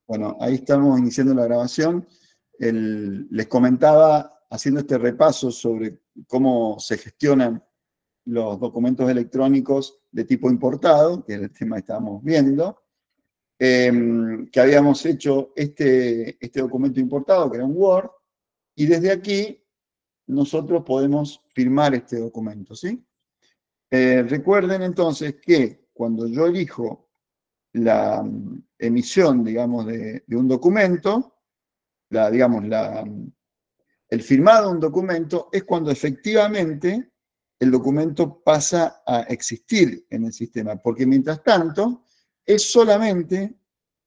Bueno, ahí estamos iniciando la grabación. Les comentaba, haciendo este repaso sobre cómo se gestionan los documentos electrónicos de tipo importado, que es el tema que estábamos viendo, que habíamos hecho este documento importado, que era un Word, y desde aquí nosotros podemos firmar este documento, ¿sí? Recuerden entonces que cuando yo elijo la emisión, digamos, de un documento, el firmado de un documento es cuando efectivamente el documento pasa a existir en el sistema, porque mientras tanto es solamente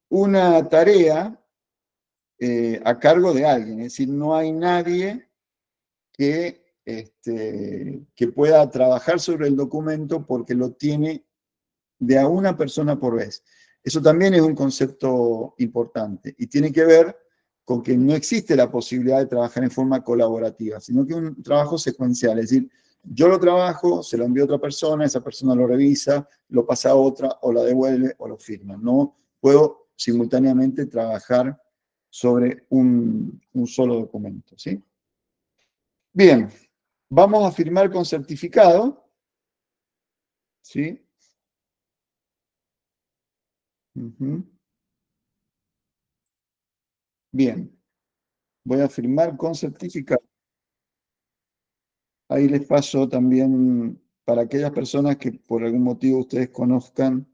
una tarea a cargo de alguien, es decir, no hay nadie que pueda trabajar sobre el documento porque lo tiene de a una persona por vez. Eso también es un concepto importante y tiene que ver con que no existe la posibilidad de trabajar en forma colaborativa, sino que un trabajo secuencial, es decir, yo lo trabajo, se lo envío a otra persona, esa persona lo revisa, lo pasa a otra, o la devuelve, o lo firma. No puedo simultáneamente trabajar sobre un solo documento, ¿sí? Bien, vamos a firmar con certificado, ¿sí? Bien, voy a firmar con certificado. Ahí les paso también para aquellas personas que por algún motivo ustedes conozcan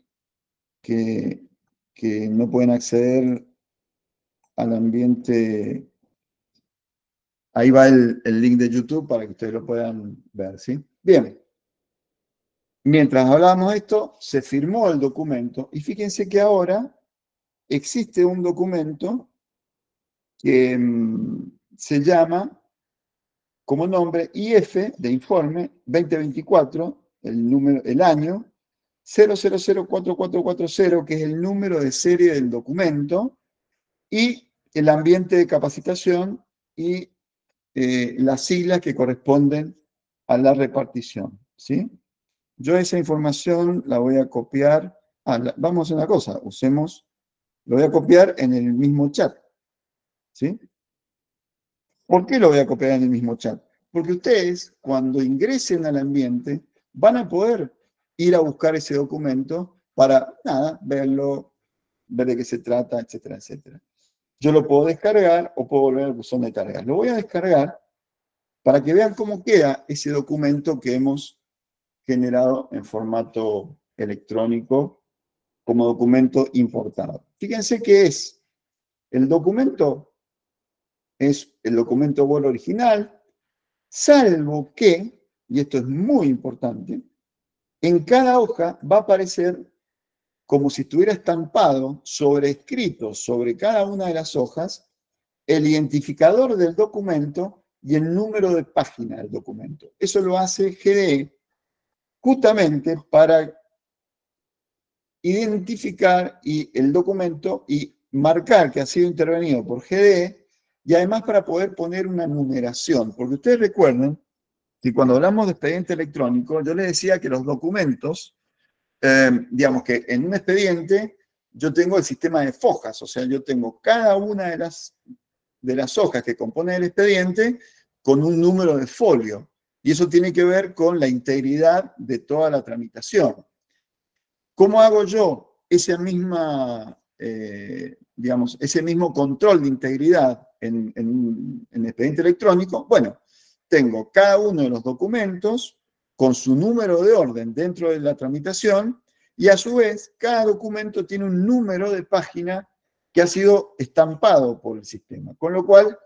que, que no pueden acceder al ambiente. Ahí va el link de YouTube para que ustedes lo puedan ver, ¿sí? Bien. Mientras hablábamos de esto, se firmó el documento y fíjense que ahora existe un documento que se llama como nombre IF de informe 2024, el año 00044440, que es el número de serie del documento, y el ambiente de capacitación y las siglas que corresponden a la repartición, ¿sí? Yo esa información la voy a copiar. Vamos a hacer una cosa, lo voy a copiar en el mismo chat, ¿sí? ¿Por qué lo voy a copiar en el mismo chat? Porque ustedes, cuando ingresen al ambiente, van a poder ir a buscar ese documento para, nada, verlo, ver de qué se trata, etcétera, etcétera. Yo lo puedo descargar o puedo volver al buzón de tareas. Lo voy a descargar para que vean cómo queda ese documento que hemos generado en formato electrónico como documento importado. Fíjense que es el documento Word original, salvo que, y esto es muy importante, en cada hoja va a aparecer como si estuviera estampado, sobrescrito sobre cada una de las hojas, el identificador del documento y el número de página del documento. Eso lo hace GDE justamente para identificar el documento y marcar que ha sido intervenido por GDE y además para poder poner una numeración. Porque ustedes recuerden que cuando hablamos de expediente electrónico, yo les decía que los documentos, digamos que en un expediente yo tengo el sistema de fojas, o sea, yo tengo cada una de las hojas que componen el expediente con un número de folio. Y eso tiene que ver con la integridad de toda la tramitación. ¿Cómo hago yo ese mismo control de integridad en expediente electrónico? Bueno, tengo cada uno de los documentos con su número de orden dentro de la tramitación y a su vez cada documento tiene un número de página que ha sido estampado por el sistema. Con lo cual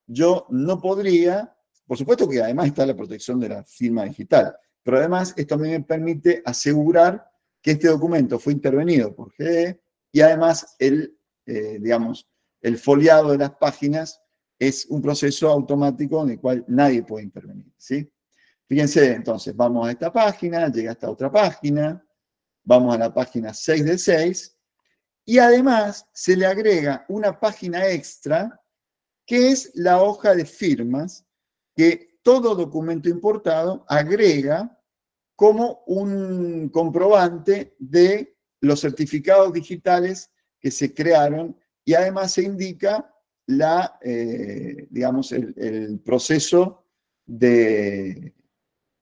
yo no podría, por supuesto que además está la protección de la firma digital, pero además esto me permite asegurar que este documento fue intervenido por GDE y además el foliado de las páginas es un proceso automático en el cual nadie puede intervenir, ¿sí? Fíjense, entonces, vamos a esta página, llega a esta otra página, vamos a la página 6 de 6, y además se le agrega una página extra que es la hoja de firmas que todo documento importado agrega como un comprobante de los certificados digitales que se crearon y además se indica digamos, el proceso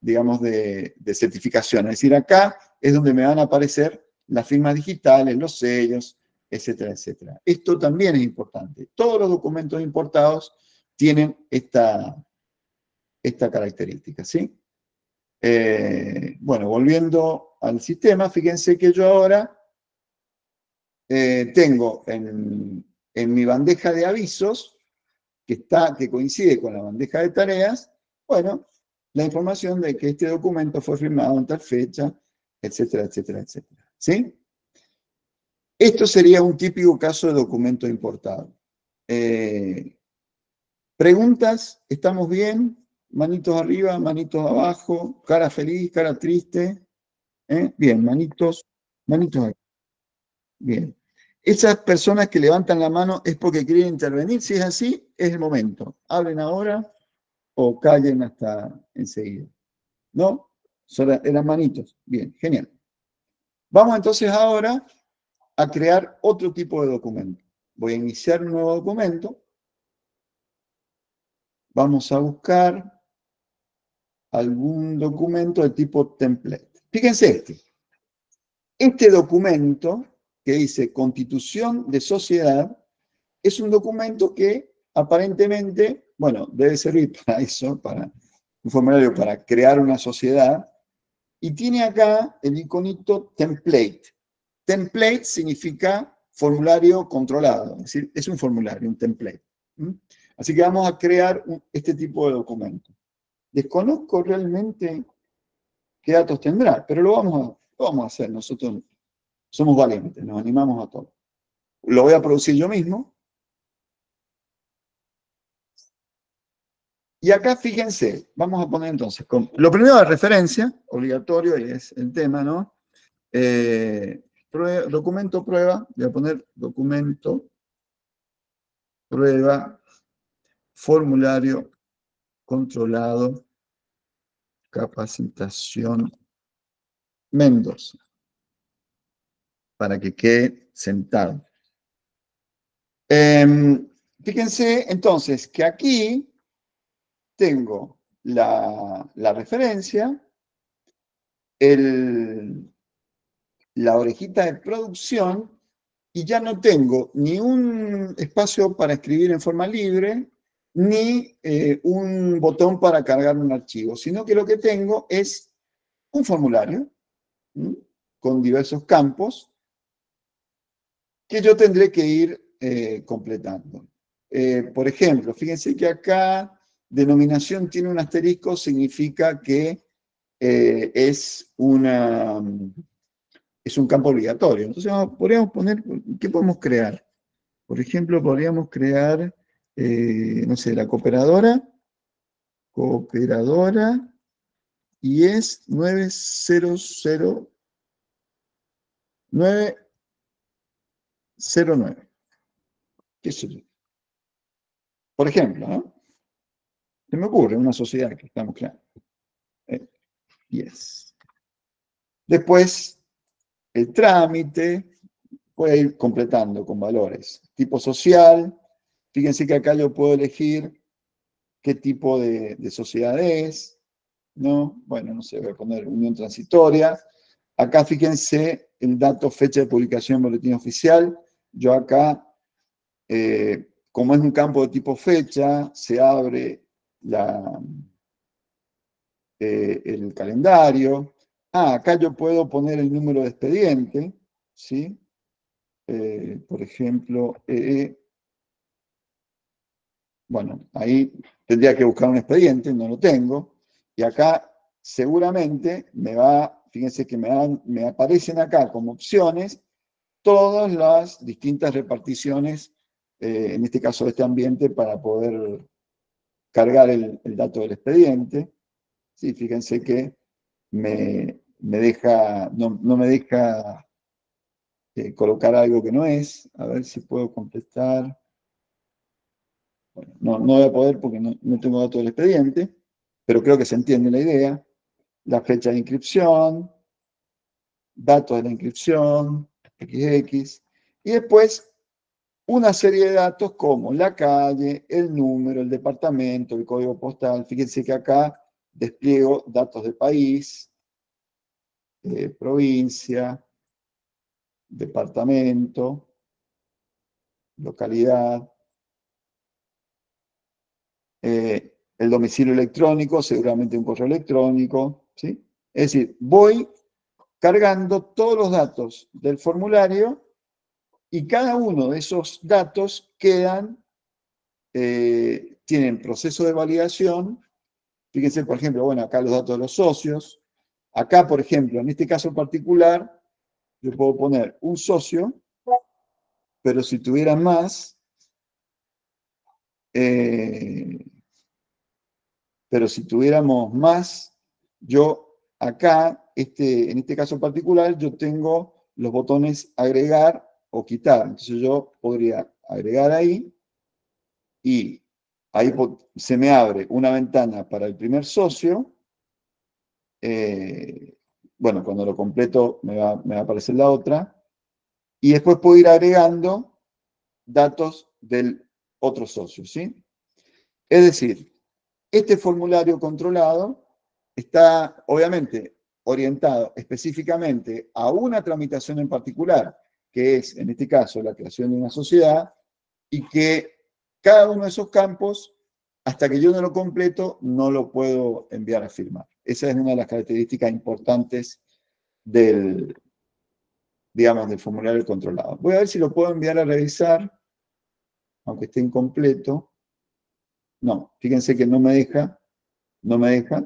digamos, de certificación. Es decir, acá es donde me van a aparecer las firmas digitales, los sellos, etcétera, etcétera. Esto también es importante. Todos los documentos importados tienen esta característica, ¿sí? Bueno, volviendo al sistema, fíjense que yo ahora tengo en mi bandeja de avisos, que coincide con la bandeja de tareas, bueno, la información de que este documento fue firmado en tal fecha, etcétera, etcétera, etcétera. ¿Sí? Esto sería un típico caso de documento importado. ¿Preguntas? ¿Estamos bien? Manitos arriba, manitos abajo, cara feliz, cara triste. Bien, manitos arriba. Bien. Esas personas que levantan la mano es porque quieren intervenir. Si es así, es el momento. Hablen ahora o callen hasta enseguida. ¿No? Eran manitos. Bien, genial. Vamos entonces ahora a crear otro tipo de documento. Voy a iniciar un nuevo documento. Vamos a buscar algún documento de tipo template. Fíjense este. Este documento que dice Constitución de Sociedad es un documento que aparentemente, bueno, debe servir para eso, para un formulario para crear una sociedad, y tiene acá el iconito template. Template significa formulario controlado, es decir, es un formulario, un template. Así que vamos a crear este tipo de documento. Desconozco realmente qué datos tendrá, pero lo vamos a hacer. Nosotros somos valientes, nos animamos a todo. Lo voy a producir yo mismo. Y acá fíjense, vamos a poner entonces, lo primero de referencia, obligatorio, y es el tema, ¿no? Documento prueba, voy a poner documento prueba, formulario controlado, capacitación Mendoza, para que quede sentado. Fíjense entonces que aquí tengo la referencia, la orejita de producción, y ya no tengo ni un espacio para escribir en forma libre, ni un botón para cargar un archivo, sino que lo que tengo es un formulario con diversos campos que yo tendré que ir completando. Por ejemplo, fíjense que acá denominación tiene un asterisco, significa que es un campo obligatorio. Entonces podríamos poner, ¿qué podemos crear? Por ejemplo, podríamos crear, no sé, la cooperadora, y es 90909. ¿Qué es eso? Por ejemplo, ¿no? Se me ocurre una sociedad que estamos creando. Yes. Después, el trámite, puede ir completando con valores. Tipo social, fíjense que acá yo puedo elegir qué tipo de sociedad es, ¿no? Bueno, no sé, voy a poner unión transitoria. Acá fíjense el dato, fecha de publicación en boletín oficial. Yo acá, como es un campo de tipo fecha, se abre el calendario. Acá yo puedo poner el número de expediente, ¿sí? Por ejemplo, bueno, ahí tendría que buscar un expediente, no lo tengo. Y acá seguramente fíjense que me aparecen acá como opciones todas las distintas reparticiones, en este caso de este ambiente, para poder cargar el dato del expediente. Sí, fíjense que no me deja colocar algo que no es. A ver si puedo contestar. Bueno, no voy a poder porque no tengo datos del expediente, pero creo que se entiende la idea. La fecha de inscripción, datos de la inscripción, XX, y después una serie de datos como la calle, el número, el departamento, el código postal. Fíjense que acá despliego datos de país, provincia, departamento, localidad, el domicilio electrónico, seguramente un correo electrónico, ¿sí? Es decir, voy cargando todos los datos del formulario y cada uno de esos datos tienen proceso de validación. Fíjense, por ejemplo, bueno, acá los datos de los socios. Acá, por ejemplo, en este caso particular, yo puedo poner un socio, pero si tuviera más, pero si tuviéramos más, yo acá, en este caso particular, yo tengo los botones agregar o quitar. Entonces yo podría agregar ahí y ahí se me abre una ventana para el primer socio. Bueno, cuando lo completo me va a aparecer la otra. Y después puedo ir agregando datos del otro socio, ¿sí? Es decir, este formulario controlado está obviamente orientado específicamente a una tramitación en particular, que es, en este caso, la creación de una sociedad, y que cada uno de esos campos, hasta que yo no lo completo, no lo puedo enviar a firmar. Esa es una de las características importantes del, digamos, del formulario controlado. Voy a ver si lo puedo enviar a revisar, aunque esté incompleto. No, fíjense que no me deja,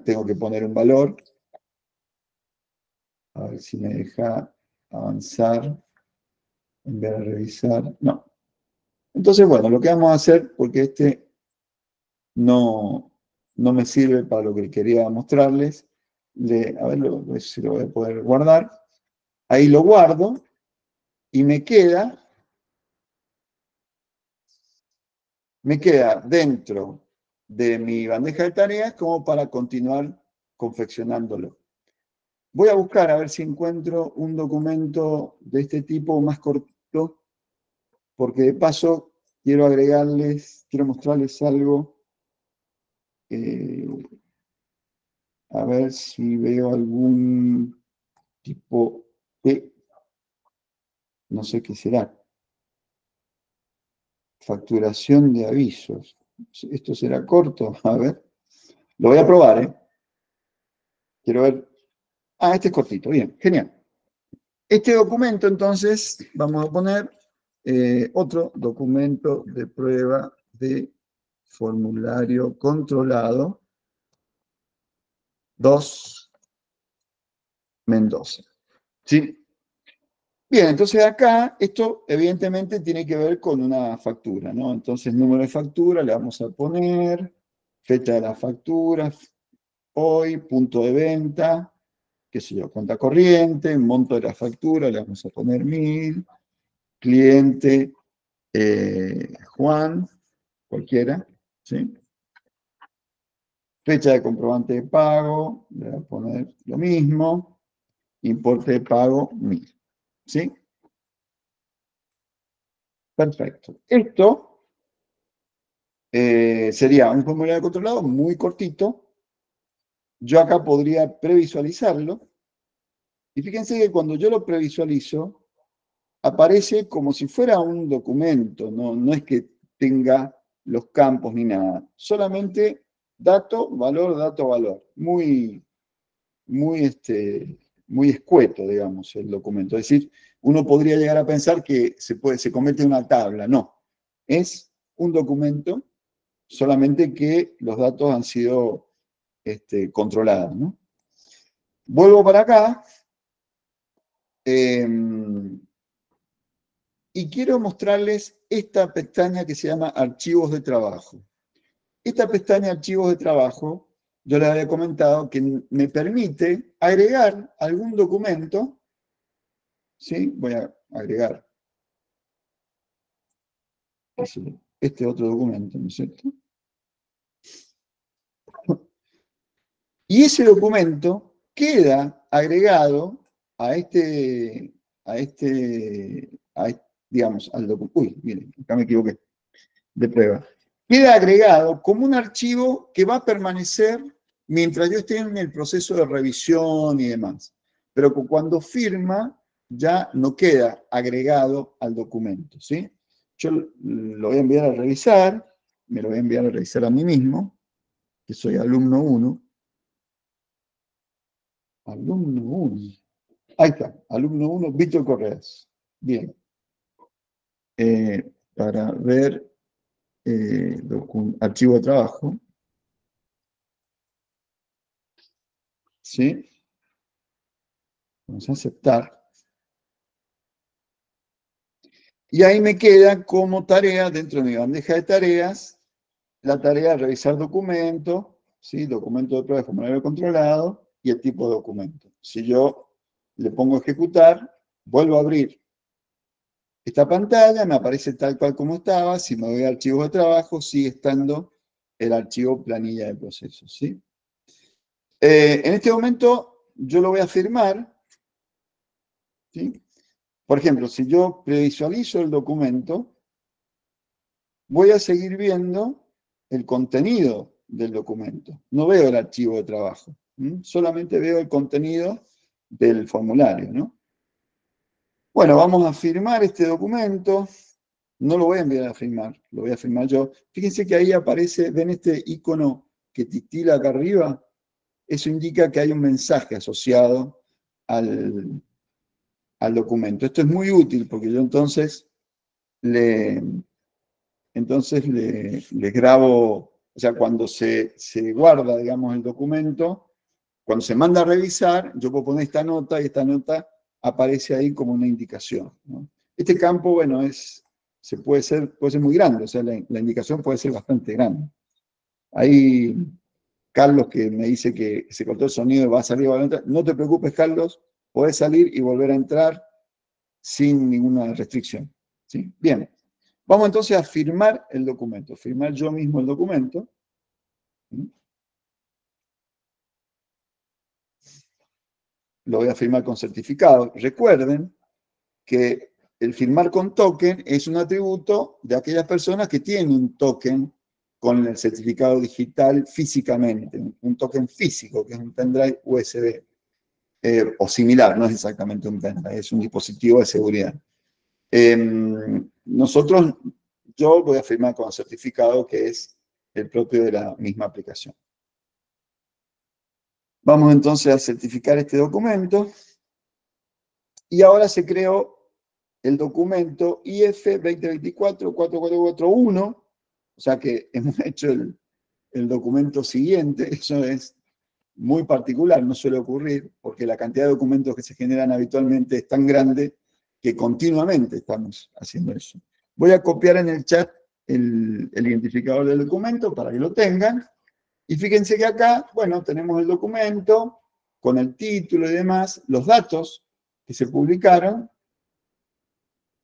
tengo que poner un valor. A ver si me deja avanzar, enviar a revisar. No. Entonces, bueno, lo que vamos a hacer, porque no me sirve para lo que quería mostrarles, a ver si lo voy a poder guardar. Ahí lo guardo y me queda dentro de mi bandeja de tareas como para continuar confeccionándolo. Voy a buscar a ver si encuentro un documento de este tipo más cortito, porque de paso quiero mostrarles algo. A ver si veo algún tipo de, no sé qué será, facturación de avisos. ¿Esto será corto? A ver, lo voy a probar, ¿eh? Quiero ver. Ah, este es cortito, bien, genial. Este documento, entonces, vamos a poner otro documento de prueba de formulario controlado 2 Mendoza. ¿Sí? Bien, entonces acá esto evidentemente tiene que ver con una factura, ¿no? Entonces, número de factura le vamos a poner, fecha de la factura, hoy, punto de venta, qué sé yo, cuenta corriente, monto de la factura, le vamos a poner 1000, cliente Juan, cualquiera, ¿sí? Fecha de comprobante de pago, le voy a poner lo mismo, importe de pago 1000, ¿sí? Perfecto. Esto sería un formulario controlado muy cortito. Yo acá podría previsualizarlo. Y fíjense que cuando yo lo previsualizo, aparece como si fuera un documento. No es que tenga los campos ni nada. Solamente dato, valor. Muy escueto, digamos, el documento. Es decir, uno podría llegar a pensar que se convierte en una tabla. No. Es un documento, solamente que los datos han sido controlados, ¿no? Vuelvo para acá y quiero mostrarles esta pestaña que se llama Archivos de Trabajo. Esta pestaña Archivos de Trabajo, yo les había comentado que me permite agregar algún documento, ¿sí? Voy a agregar este otro documento, ¿no es cierto? Y ese documento queda agregado a digamos, al documento. Uy, miren, acá me equivoqué, de prueba. Queda agregado como un archivo que va a permanecer mientras yo esté en el proceso de revisión y demás. Pero cuando firma, ya no queda agregado al documento, ¿sí? Yo lo voy a enviar a revisar, me lo voy a enviar a revisar a mí mismo, que soy alumno 1. Alumno 1. Ahí está, alumno 1, Víctor Correas. Bien. Para ver archivo de trabajo. ¿Sí? Vamos a aceptar. Y ahí me queda como tarea, dentro de mi bandeja de tareas, la tarea de revisar documento, ¿sí? Documento de prueba de formulario controlado y el tipo de documento. Si yo le pongo ejecutar, vuelvo a abrir esta pantalla, me aparece tal cual como estaba. Si me voy a archivos de trabajo, sigue estando el archivo planilla de procesos, ¿sí? En este momento yo lo voy a firmar, ¿sí? Por ejemplo, si yo previsualizo el documento, voy a seguir viendo el contenido del documento. No veo el archivo de trabajo, solamente veo el contenido del formulario, ¿no? Bueno, vamos a firmar este documento. No lo voy a enviar a firmar, lo voy a firmar yo. Fíjense que ahí aparece, ¿ven este icono que titila acá arriba? Eso indica que hay un mensaje asociado al documento. Esto es muy útil porque yo entonces les grabo, o sea, cuando se guarda, digamos, el documento, cuando se manda a revisar, yo puedo poner esta nota y esta nota aparece ahí como una indicación, ¿no? Este campo, bueno, puede ser muy grande, o sea, la indicación puede ser bastante grande. Ahí Carlos que me dice que se cortó el sonido y va a salir, va a entrar. No te preocupes, Carlos, podés salir y volver a entrar sin ninguna restricción, ¿sí? Bien. Vamos entonces a firmar el documento, firmar yo mismo el documento. Lo voy a firmar con certificado. Recuerden que el firmar con token es un atributo de aquellas personas que tienen un token con el certificado digital físicamente, un token físico, que es un pendrive USB, o similar, no es exactamente un pendrive, es un dispositivo de seguridad. Nosotros, yo voy a firmar con certificado que es el propio de la misma aplicación. Vamos entonces a certificar este documento y ahora se creó el documento IF 2024-4441, o sea que hemos hecho el documento siguiente. Eso es muy particular, no suele ocurrir porque la cantidad de documentos que se generan habitualmente es tan grande que continuamente estamos haciendo eso. Voy a copiar en el chat el identificador del documento para que lo tengan. Y fíjense que acá, bueno, tenemos el documento con el título y demás, los datos que se publicaron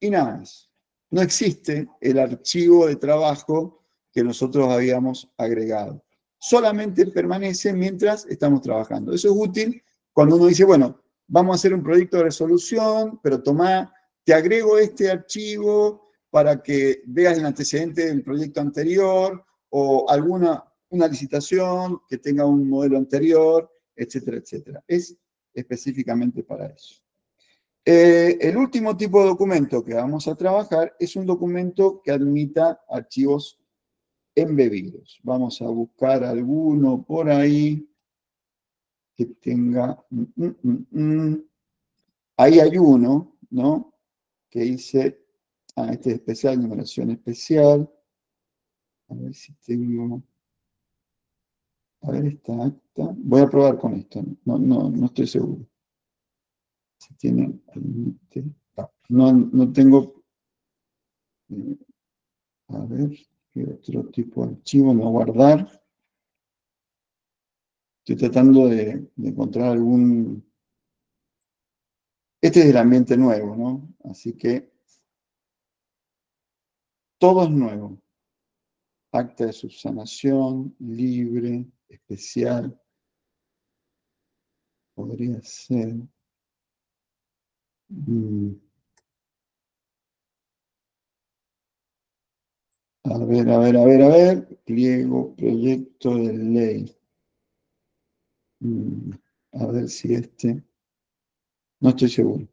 y nada más. No existe el archivo de trabajo que nosotros habíamos agregado. Solamente permanece mientras estamos trabajando. Eso es útil cuando uno dice, bueno, vamos a hacer un proyecto de resolución, pero te agrego este archivo para que veas el antecedente del proyecto anterior o una licitación que tenga un modelo anterior, etcétera, etcétera. Es específicamente para eso. El último tipo de documento que vamos a trabajar es un documento que admita archivos embebidos. Vamos a buscar alguno por ahí que tenga... Ahí hay uno, ¿no? Que dice... este es especial, numeración especial. A ver si tengo... A ver esta acta. Voy a probar con esto. No estoy seguro. Si tiene... No tengo... A ver, ¿qué otro tipo de archivo? No guardar. Estoy tratando de encontrar algún... Este es el ambiente nuevo, ¿no? Así que todo es nuevo. Acta de subsanación, libre, especial. Podría ser. Mm. A ver, a ver, a ver, a ver. Pliego, proyecto de ley. Mm. A ver si este. No estoy seguro.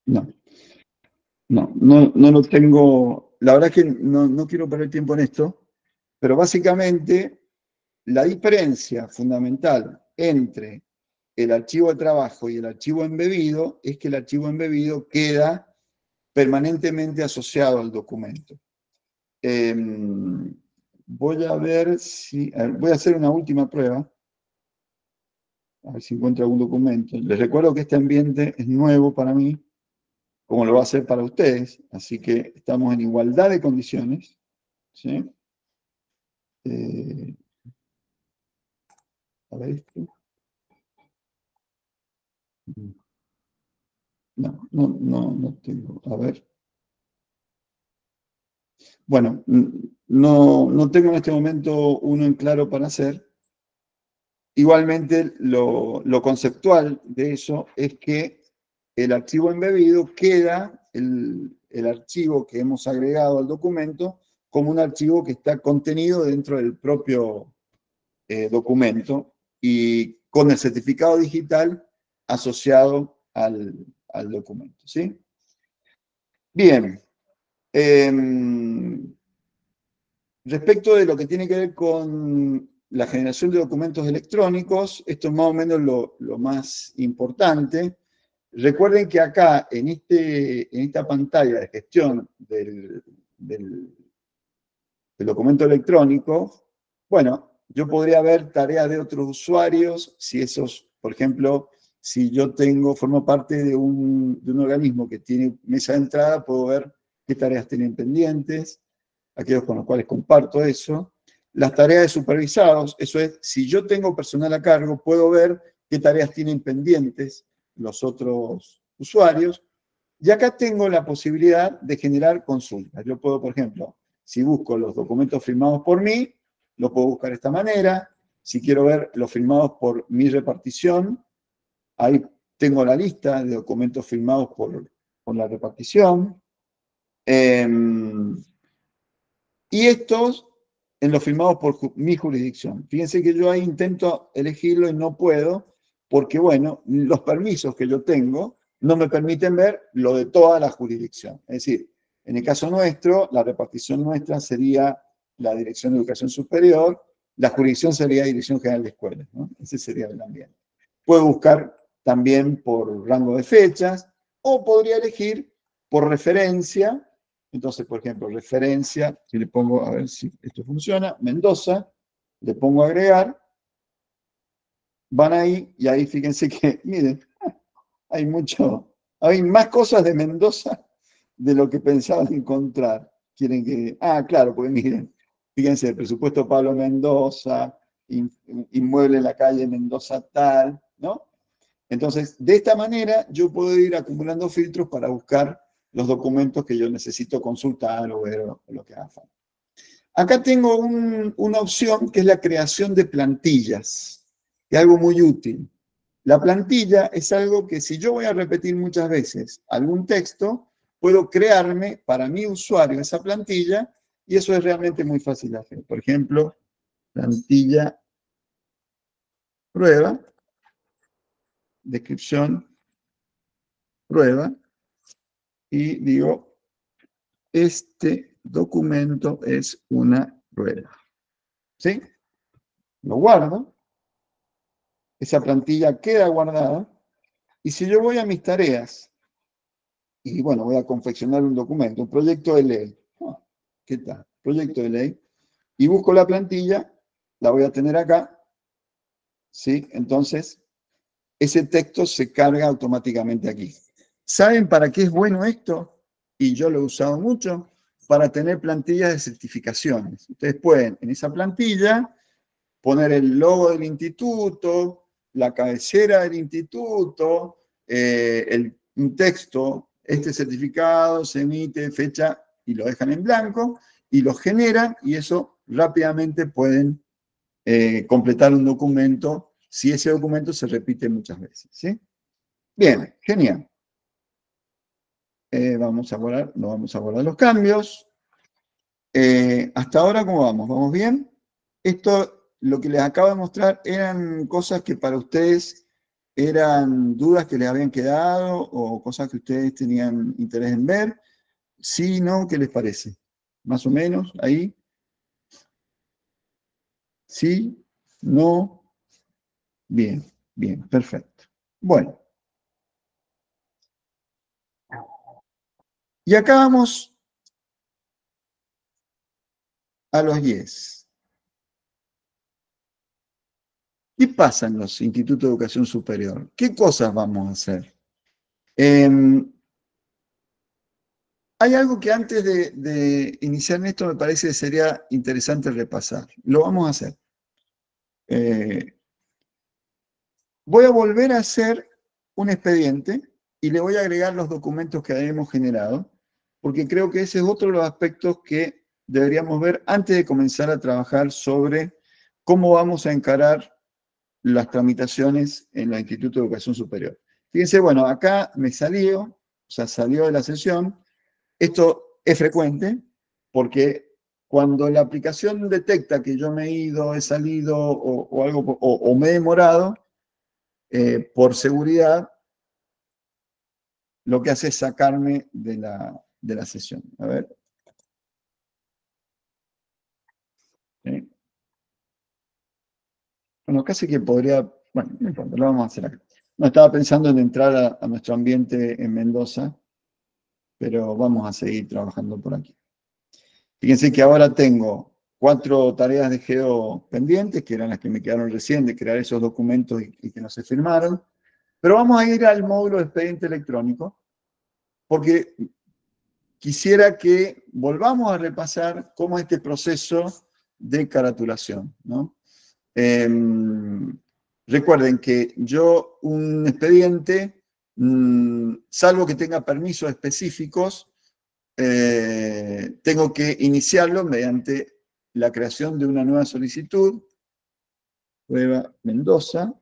No, no lo tengo. La verdad es que no quiero perder tiempo en esto, pero básicamente la diferencia fundamental entre el archivo de trabajo y el archivo embebido es que el archivo embebido queda permanentemente asociado al documento. Voy a ver si. Voy a hacer una última prueba, a ver si encuentro algún documento. Les recuerdo que este ambiente es nuevo para mí, como lo va a ser para ustedes, así que estamos en igualdad de condiciones. ¿Sí? Eh, a ver esto. No tengo. A ver. Bueno, no tengo en este momento uno en claro para hacer. Igualmente, lo conceptual de eso es que el archivo embebido queda, el archivo que hemos agregado al documento, como un archivo que está contenido dentro del propio documento y con el certificado digital asociado al documento. ¿Sí? Bien. Respecto de lo que tiene que ver con la generación de documentos electrónicos, esto es más o menos lo más importante. Recuerden que acá, en esta pantalla de gestión del documento electrónico, bueno, yo podría ver tareas de otros usuarios, si esos, por ejemplo, si yo formo parte de un organismo que tiene mesa de entrada, puedo ver qué tareas tienen pendientes, aquellos con los cuales comparto eso. Las tareas de supervisados, eso es, si yo tengo personal a cargo, puedo ver qué tareas tienen pendientes los otros usuarios. Y acá tengo la posibilidad de generar consultas. Yo puedo, por ejemplo, si busco los documentos firmados por mí, los puedo buscar de esta manera. Si quiero ver los firmados por mi repartición, ahí tengo la lista de documentos firmados por la repartición. Y estos en los firmados por mi jurisdicción. Fíjense que yo ahí intento elegirlo y no puedo, porque, bueno, los permisos que yo tengo no me permiten ver lo de toda la jurisdicción. Es decir, en el caso nuestro, la repartición nuestra sería la Dirección de Educación Superior, la jurisdicción sería Dirección General de Escuelas, ¿no? Ese sería el ambiente. Puedo buscar también por rango de fechas, o podría elegir por referencia. Entonces, por ejemplo, referencia, si le pongo, a ver si esto funciona, Mendoza, le pongo agregar, van ahí, y ahí fíjense que, miren, hay más cosas de Mendoza de lo que pensaban encontrar. Quieren que, claro, porque miren, fíjense, el presupuesto Pablo Mendoza, inmueble en la calle Mendoza tal, ¿no? Entonces, de esta manera yo puedo ir acumulando filtros para buscar los documentos que yo necesito consultar o ver o lo que haga falta. Acá tengo una opción que es la creación de plantillas, que es algo muy útil. La plantilla es algo que si yo voy a repetir muchas veces algún texto, puedo crearme para mi usuario esa plantilla y eso es realmente muy fácil de hacer. Por ejemplo, plantilla prueba, descripción prueba, y digo, este documento es una prueba. ¿Sí? Lo guardo, esa plantilla queda guardada, y si yo voy a mis tareas, y bueno, voy a confeccionar un documento, un proyecto de ley, ¿qué tal? Proyecto de ley, y busco la plantilla, la voy a tener acá, ¿sí? Entonces, ese texto se carga automáticamente aquí. ¿Saben para qué es bueno esto? Y yo lo he usado mucho, para tener plantillas de certificaciones. Ustedes pueden en esa plantilla poner el logo del instituto, la cabecera del instituto, un texto, este certificado se emite fecha, y lo dejan en blanco y lo generan, y eso rápidamente pueden completar un documento si ese documento se repite muchas veces, ¿sí? Bien, genial. Vamos a guardar los cambios. Hasta ahora, ¿cómo vamos? ¿Vamos bien? Esto, lo que les acabo de mostrar, eran cosas que para ustedes eran dudas que les habían quedado o cosas que ustedes tenían interés en ver. Sí, no, ¿qué les parece? Más o menos, ahí. Sí, no. Bien, bien, perfecto. Bueno, y acá vamos a los 10. ¿Qué pasa en los institutos de educación superior? ¿Qué cosas vamos a hacer? Hay algo que antes de iniciar en esto me parece que sería interesante repasar. Lo vamos a hacer. Voy a volver a hacer un expediente y le voy a agregar los documentos que hemos generado, porque creo que ese es otro de los aspectos que deberíamos ver antes de comenzar a trabajar sobre cómo vamos a encarar las tramitaciones en los institutos de educación superior. Fíjense, bueno, acá me salió, o sea, salió de la sesión. Esto es frecuente porque cuando la aplicación detecta que yo me he ido, he salido o algo, o me he demorado, por seguridad, lo que hace es sacarme de la sesión. A ver. ¿Sí? Bueno, casi que podría, bueno, no importa, lo vamos a hacer acá. No estaba pensando en entrar a nuestro ambiente en Mendoza, pero vamos a seguir trabajando por aquí. Fíjense que ahora tengo 4 tareas de geo pendientes, que eran las que me quedaron recién de crear esos documentos y que no se firmaron. Pero vamos a ir al módulo de expediente electrónico, porque quisiera que volvamos a repasar cómo es este proceso de caratulación, ¿no? Recuerden que yo un expediente, salvo que tenga permisos específicos, tengo que iniciarlo mediante la creación de una nueva solicitud, prueba Mendoza.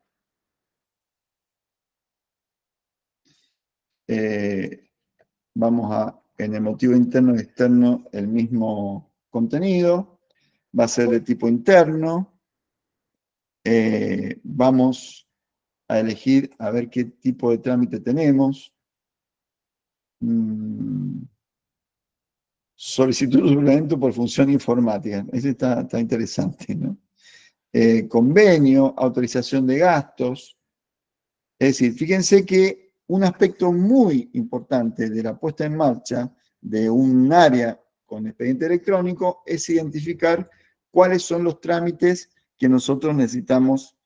Vamos a, en el motivo interno y externo, el mismo contenido. Va a ser de tipo interno. Vamos a elegir a ver qué tipo de trámite tenemos. Solicitud de suplemento por función informática. Ese está interesante, ¿no? Convenio, autorización de gastos. Es decir, fíjense que un aspecto muy importante de la puesta en marcha de un área con expediente electrónico es identificar cuáles son los trámites que nosotros necesitamos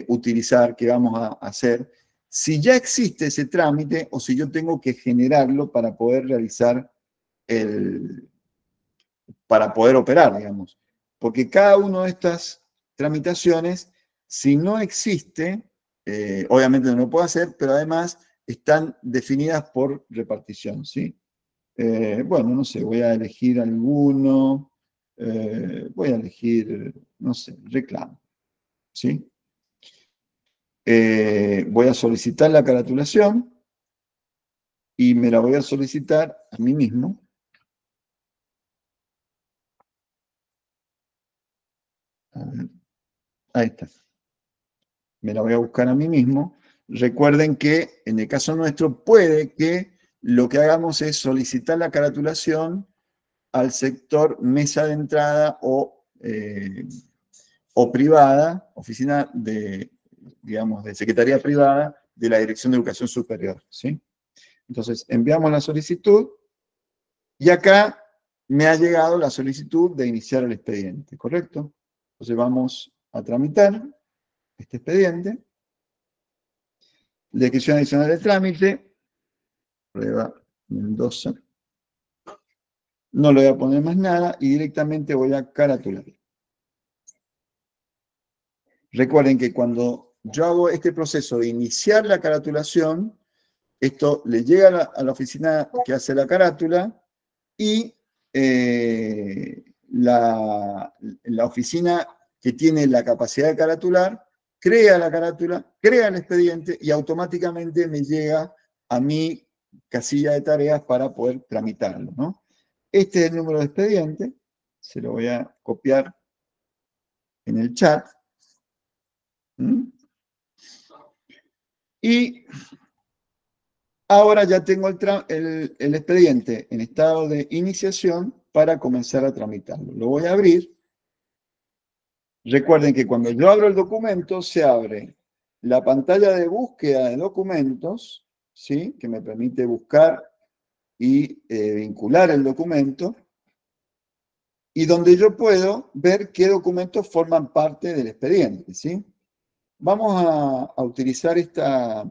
utilizar, que vamos a hacer, si ya existe ese trámite o si yo tengo que generarlo para poder realizar para poder operar, digamos. Porque cada una de estas tramitaciones, si no existe, obviamente no lo puedo hacer, pero además están definidas por repartición, ¿sí? Bueno, no sé, voy a elegir alguno, voy a elegir, no sé, reclamo, ¿sí? Voy a solicitar la caratulación y me la voy a solicitar a mí mismo. A ver, ahí está. Me la voy a buscar a mí mismo. Recuerden que en el caso nuestro puede que lo que hagamos es solicitar la caratulación al sector mesa de entrada o privada, oficina de, digamos, de secretaría privada de la Dirección de Educación Superior, ¿sí? Entonces, enviamos la solicitud y acá me ha llegado la solicitud de iniciar el expediente, ¿correcto? Entonces vamos a tramitar este expediente. Descripción adicional de trámite, prueba Mendoza. No le voy a poner más nada y directamente voy a caratular. Recuerden que cuando yo hago este proceso de iniciar la caratulación, esto le llega a la oficina que hace la carátula y la oficina que tiene la capacidad de caratular crea la carátula, crea el expediente y automáticamente me llega a mi casilla de tareas para poder tramitarlo, ¿no? Este es el número de expediente, se lo voy a copiar en el chat. Y ahora ya tengo el expediente en estado de iniciación para comenzar a tramitarlo. Lo voy a abrir. Recuerden que cuando yo abro el documento, se abre la pantalla de búsqueda de documentos, ¿sí? Que me permite buscar y vincular el documento, y donde yo puedo ver qué documentos forman parte del expediente, ¿sí? Vamos a utilizar esta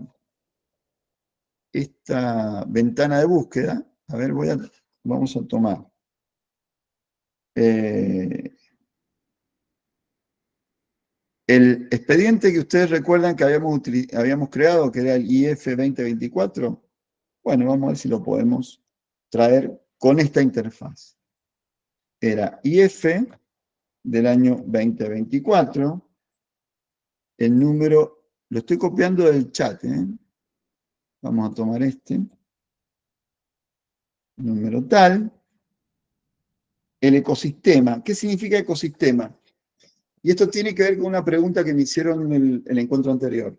ventana de búsqueda. A ver, vamos a tomar el expediente que ustedes recuerdan que habíamos creado, que era el IF 2024. Bueno, vamos a ver si lo podemos traer con esta interfaz. Era IF del año 2024. El número, lo estoy copiando del chat, ¿eh? Vamos a tomar este. Número tal. El ecosistema. ¿Qué significa ecosistema? Y esto tiene que ver con una pregunta que me hicieron en el encuentro anterior.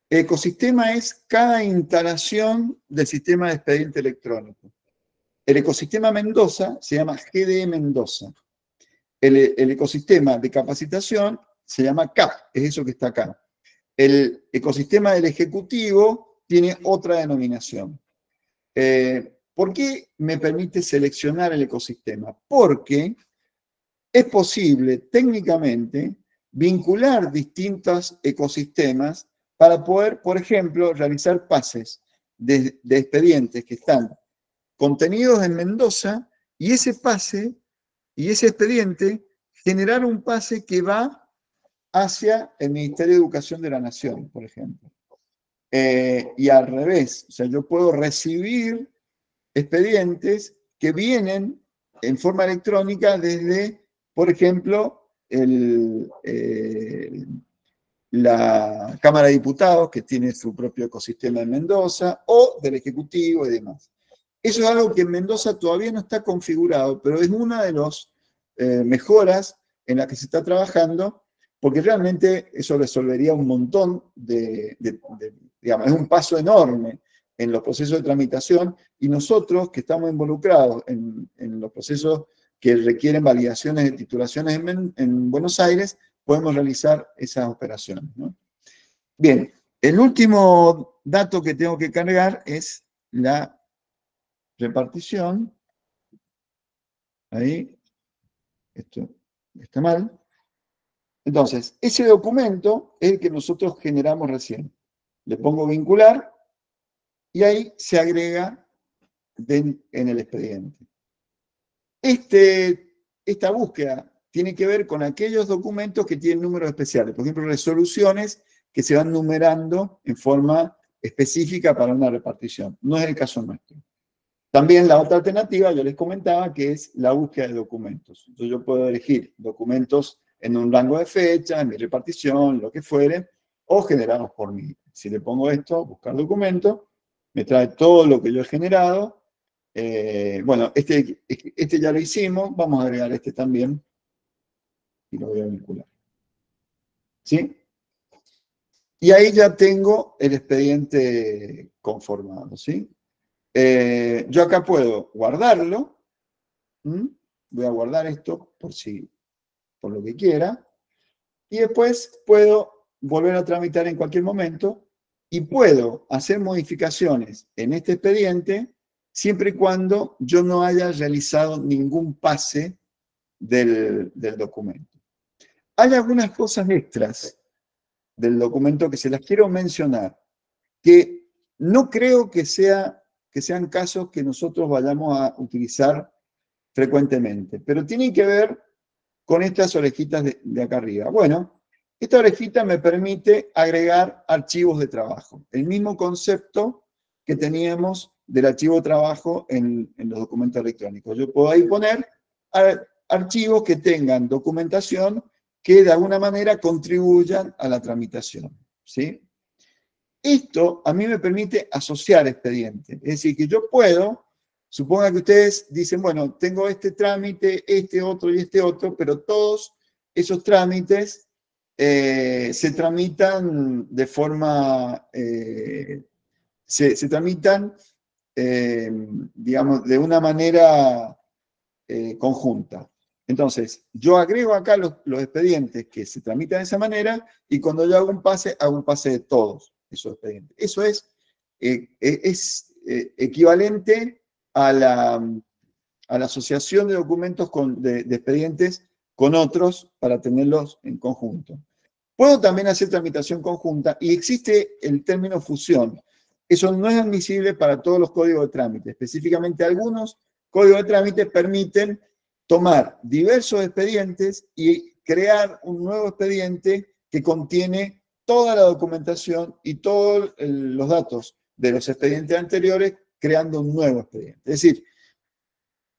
El ecosistema es cada instalación del sistema de expediente electrónico. El ecosistema Mendoza se llama GDE Mendoza. El ecosistema de capacitación se llama CAP, es eso que está acá. El ecosistema del Ejecutivo tiene otra denominación. ¿Por qué me permite seleccionar el ecosistema? Porque es posible técnicamente vincular distintos ecosistemas para poder, por ejemplo, realizar pases de expedientes que están contenidos en Mendoza y ese pase y ese expediente generar un pase que va hacia el Ministerio de Educación de la Nación, por ejemplo. Y al revés, o sea, yo puedo recibir expedientes que vienen en forma electrónica desde, por ejemplo, la Cámara de Diputados, que tiene su propio ecosistema en Mendoza, o del Ejecutivo y demás. Eso es algo que en Mendoza todavía no está configurado, pero es una de las mejoras en las que se está trabajando, porque realmente eso resolvería un montón digamos, es un paso enorme en los procesos de tramitación, y nosotros que estamos involucrados en los procesos que requieren validaciones de titulaciones en Buenos Aires, podemos realizar esas operaciones, ¿no? Bien, el último dato que tengo que cargar es la repartición. Ahí, esto está mal. Entonces, ese documento es el que nosotros generamos recién. Le pongo vincular y ahí se agrega en el expediente. Esta búsqueda tiene que ver con aquellos documentos que tienen números especiales, por ejemplo, resoluciones que se van numerando en forma específica para una repartición. No es el caso nuestro. También la otra alternativa, yo les comentaba, que es la búsqueda de documentos. Entonces yo puedo elegir documentos en un rango de fecha, en mi repartición, lo que fuere, o generados por mí. Si le pongo esto, buscar documento, me trae todo lo que yo he generado. Bueno, este ya lo hicimos, vamos a agregar este también y lo voy a vincular. ¿Sí? Y ahí ya tengo el expediente conformado, ¿sí? Yo acá puedo guardarlo. Voy a guardar esto por lo que quiera. Y después puedo volver a tramitar en cualquier momento y puedo hacer modificaciones en este expediente siempre y cuando yo no haya realizado ningún pase del documento. Hay algunas cosas extras del documento que se las quiero mencionar, que no creo que sean casos que nosotros vayamos a utilizar frecuentemente, pero tienen que ver con estas orejitas de acá arriba. Bueno, esta orejita me permite agregar archivos de trabajo, el mismo concepto que teníamos del archivo de trabajo en los documentos electrónicos. Yo puedo ahí poner archivos que tengan documentación que de alguna manera contribuyan a la tramitación, ¿sí? Esto a mí me permite asociar expedientes. Es decir, que yo puedo, suponga que ustedes dicen, bueno, tengo este trámite, este otro y este otro, pero todos esos trámites se tramitan de forma, se tramitan, digamos, de una manera conjunta. Entonces, yo agrego acá los expedientes que se tramitan de esa manera y cuando yo hago un pase de todos esos expedientes. Eso es equivalente a la asociación de documentos de expedientes con otros para tenerlos en conjunto. Puedo también hacer tramitación conjunta y existe el término fusión. Eso no es admisible para todos los códigos de trámite. Específicamente algunos códigos de trámite permiten tomar diversos expedientes y crear un nuevo expediente que contiene toda la documentación y todos los datos de los expedientes anteriores, creando un nuevo expediente. Es decir,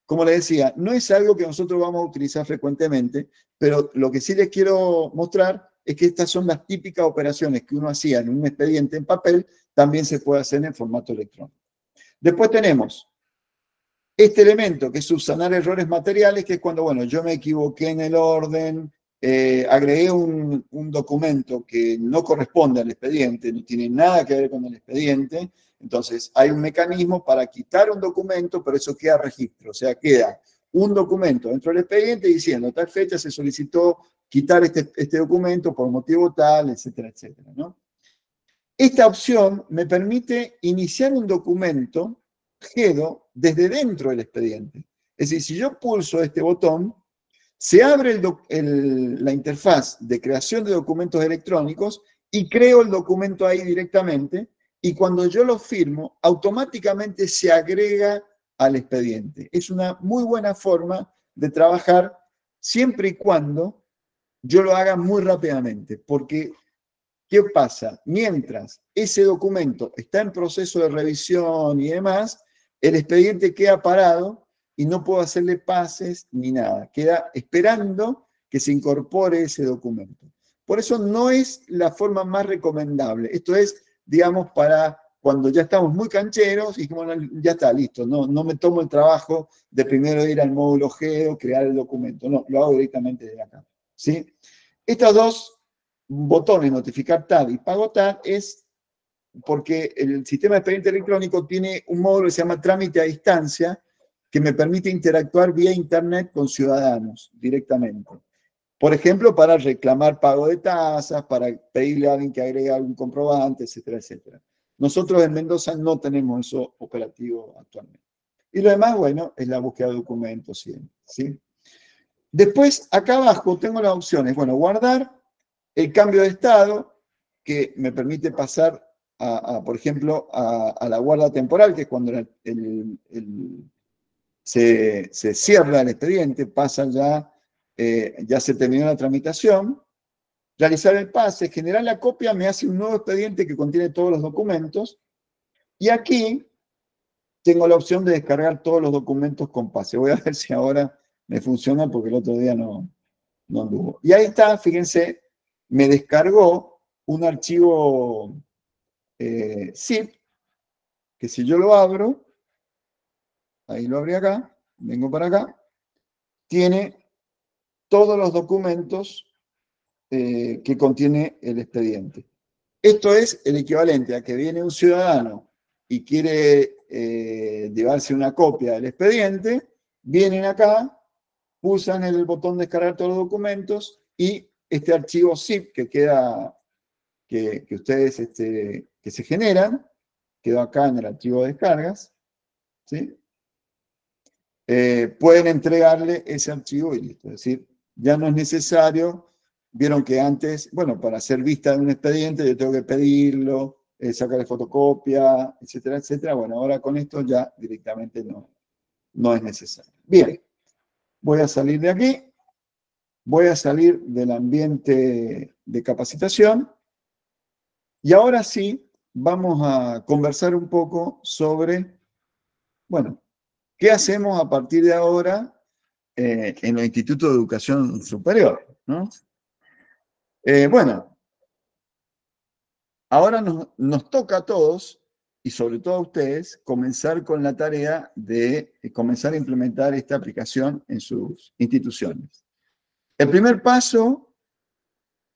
como les decía, no es algo que nosotros vamos a utilizar frecuentemente, pero lo que sí les quiero mostrar es que estas son las típicas operaciones que uno hacía en un expediente en papel, también se puede hacer en formato electrónico. Después tenemos este elemento que es subsanar errores materiales, que es cuando, bueno, yo me equivoqué en el orden, agregué un documento que no corresponde al expediente, no tiene nada que ver con el expediente, entonces hay un mecanismo para quitar un documento, pero eso queda registro, o sea, queda un documento dentro del expediente diciendo, tal fecha se solicitó quitar este documento por motivo tal, etcétera, etcétera, ¿no? Esta opción me permite iniciar un documento GEDO desde dentro del expediente. Es decir, si yo pulso este botón, se abre la interfaz de creación de documentos electrónicos y creo el documento ahí directamente y cuando yo lo firmo, automáticamente se agrega al expediente. Es una muy buena forma de trabajar siempre y cuando yo lo haga muy rápidamente, porque ¿qué pasa? Mientras ese documento está en proceso de revisión y demás, el expediente queda parado y no puedo hacerle pases ni nada. Queda esperando que se incorpore ese documento. Por eso no es la forma más recomendable. Esto es, digamos, para cuando ya estamos muy cancheros y dijimos, bueno, ya está, listo, no me tomo el trabajo de primero ir al módulo GEO, crear el documento. No, lo hago directamente de acá. ¿Sí? Estas dos botones, notificar TAB y pago TAB, es porque el sistema de expediente electrónico tiene un módulo que se llama trámite a distancia, que me permite interactuar vía internet con ciudadanos directamente. Por ejemplo, para reclamar pago de tasas, para pedirle a alguien que agregue algún comprobante, etcétera, etcétera. Nosotros en Mendoza no tenemos eso operativo actualmente. Y lo demás, bueno, es la búsqueda de documentos siempre, ¿sí? Después, acá abajo tengo las opciones. Bueno, guardar, el cambio de estado, que me permite pasar, por ejemplo, a la guarda temporal, que es cuando se cierra el expediente, pasa ya se terminó la tramitación. Realizar el pase, generar la copia, me hace un nuevo expediente que contiene todos los documentos. Y aquí tengo la opción de descargar todos los documentos con pase. Voy a ver si ahora me funciona porque el otro día no anduvo. Y ahí está, fíjense, me descargó un archivo zip, que si yo lo abro, ahí lo abrí acá, vengo para acá, tiene todos los documentos que contiene el expediente. Esto es el equivalente a que viene un ciudadano y quiere llevarse una copia del expediente, vienen acá, pulsan el botón descargar todos los documentos y este archivo zip que queda, que ustedes, que se generan, quedó acá en el archivo de descargas, ¿sí? Pueden entregarle ese archivo y listo. Es decir, ya no es necesario, vieron que antes, bueno, para hacer vista de un expediente yo tengo que pedirlo, sacarle fotocopia, etcétera, etcétera. Bueno, ahora con esto ya directamente no es necesario. Bien, voy a salir de aquí, voy a salir del ambiente de capacitación y ahora sí vamos a conversar un poco sobre, bueno, ¿qué hacemos a partir de ahora en los institutos de educación superior, ¿no? Bueno, ahora nos toca a todos, y sobre todo a ustedes, comenzar con la tarea de comenzar a implementar esta aplicación en sus instituciones. El primer paso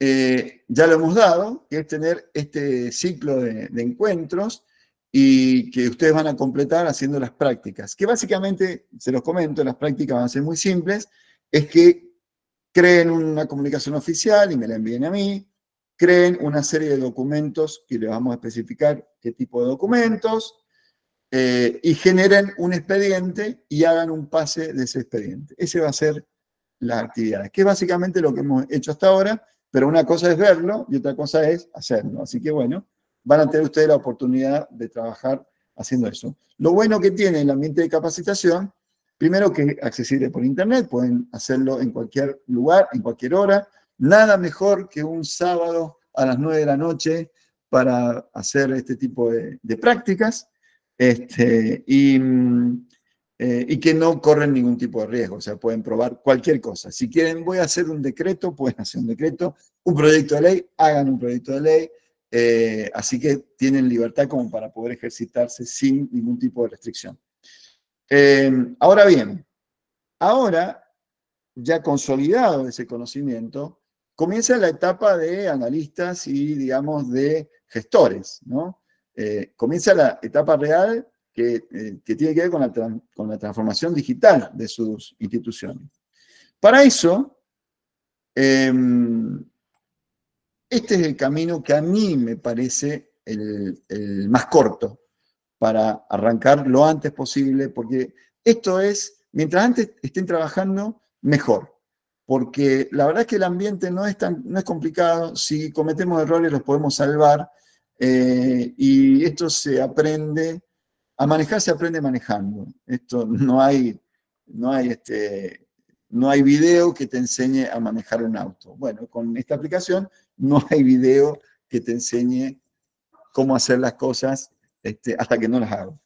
ya lo hemos dado, que es tener este ciclo de encuentros y que ustedes van a completar haciendo las prácticas, que básicamente, se los comento, las prácticas van a ser muy simples, es que creen una comunicación oficial y me la envíen a mí, creen una serie de documentos que les vamos a especificar qué tipo de documentos, y generen un expediente y hagan un pase de ese expediente. Ese va a ser las actividades, que es básicamente lo que hemos hecho hasta ahora, pero una cosa es verlo y otra cosa es hacerlo. Así que bueno, van a tener ustedes la oportunidad de trabajar haciendo eso. Lo bueno que tiene el ambiente de capacitación, primero que es accesible por internet, pueden hacerlo en cualquier lugar, en cualquier hora. Nada mejor que un sábado a las 9 de la noche para hacer este tipo de prácticas. Y que no corren ningún tipo de riesgo, o sea, pueden probar cualquier cosa. Si quieren, voy a hacer un decreto, pueden hacer un decreto, un proyecto de ley, hagan un proyecto de ley, así que tienen libertad como para poder ejercitarse sin ningún tipo de restricción. Ahora bien, ahora, ya consolidado ese conocimiento, comienza la etapa de analistas y, digamos, de gestores, ¿no? Comienza la etapa real que tiene que ver con la transformación digital de sus instituciones. Para eso, este es el camino que a mí me parece el más corto para arrancar lo antes posible, porque esto es, mientras antes estén trabajando, mejor. Porque la verdad es que el ambiente no es complicado, si cometemos errores los podemos salvar, y esto se aprende, a manejar se aprende manejando. Esto no hay video que te enseñe a manejar un auto. Bueno, con esta aplicación no hay video que te enseñe cómo hacer las cosas hasta que no las hago.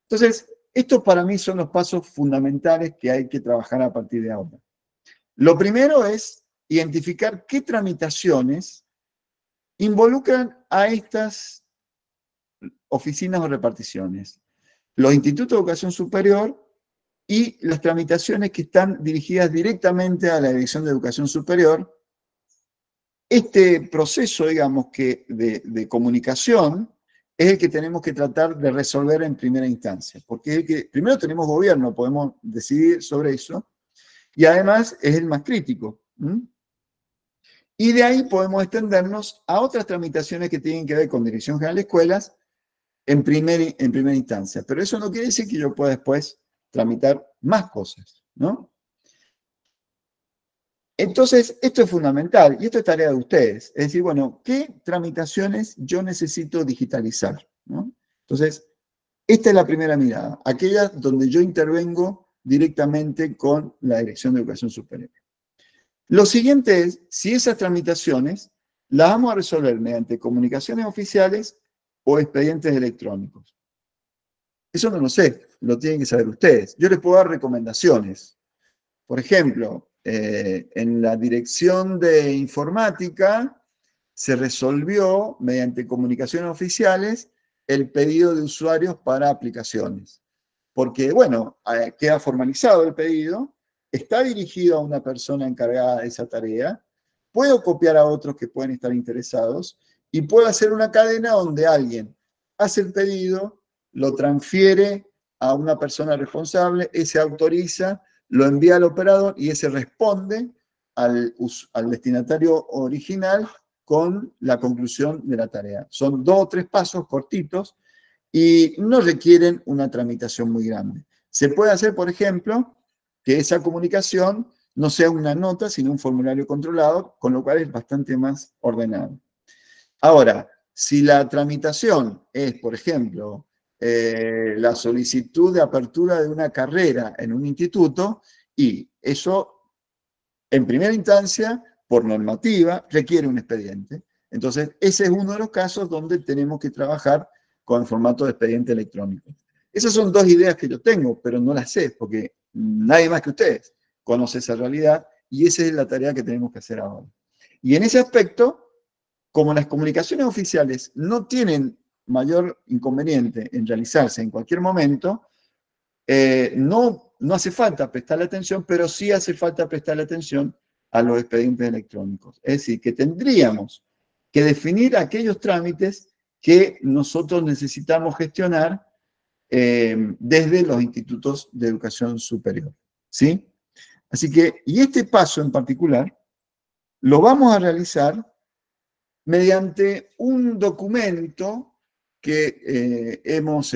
Entonces, estos para mí son los pasos fundamentales que hay que trabajar a partir de ahora. Lo primero es identificar qué tramitaciones involucran a estas oficinas o reparticiones. Los institutos de educación superior y las tramitaciones que están dirigidas directamente a la Dirección de Educación Superior. Este proceso, digamos, de comunicación es el que tenemos que tratar de resolver en primera instancia, porque es el que, primero tenemos gobierno, podemos decidir sobre eso, y además es el más crítico. Y de ahí podemos extendernos a otras tramitaciones que tienen que ver con Dirección General de Escuelas en primera instancia. Pero eso no quiere decir que yo pueda después tramitar más cosas, ¿no? Entonces, esto es fundamental y esto es tarea de ustedes. Es decir, bueno, ¿qué tramitaciones yo necesito digitalizar? ¿No? Entonces, esta es la primera mirada, aquellas donde yo intervengo directamente con la Dirección de Educación Superior. Lo siguiente es, si esas tramitaciones las vamos a resolver mediante comunicaciones oficiales o expedientes electrónicos. Eso no lo sé, lo tienen que saber ustedes. Yo les puedo dar recomendaciones. Por ejemplo, en la dirección de informática se resolvió mediante comunicaciones oficiales el pedido de usuarios para aplicaciones. Porque, bueno, queda formalizado el pedido, está dirigido a una persona encargada de esa tarea, puedo copiar a otros que pueden estar interesados y puedo hacer una cadena donde alguien hace el pedido, lo transfiere a una persona responsable, ese autoriza, lo envía al operador y ese responde al destinatario original con la conclusión de la tarea. Son 2 o 3 pasos cortitos y no requieren una tramitación muy grande. Se puede hacer, por ejemplo, que esa comunicación no sea una nota, sino un formulario controlado, con lo cual es bastante más ordenado. Ahora, si la tramitación es, por ejemplo, la solicitud de apertura de una carrera en un instituto, y eso, en primera instancia, por normativa, requiere un expediente. Entonces, ese es uno de los casos donde tenemos que trabajar con el formato de expediente electrónico. Esas son 2 ideas que yo tengo, pero no las sé, porque nadie más que ustedes conoce esa realidad, y esa es la tarea que tenemos que hacer ahora. Y en ese aspecto, como las comunicaciones oficiales no tienen mayor inconveniente en realizarse en cualquier momento, no hace falta prestarle atención, pero sí hace falta prestarle atención a los expedientes electrónicos. Es decir, que tendríamos que definir aquellos trámites que nosotros necesitamos gestionar desde los institutos de educación superior. ¿Sí? Así que, y este paso en particular, lo vamos a realizar mediante un documento que hemos,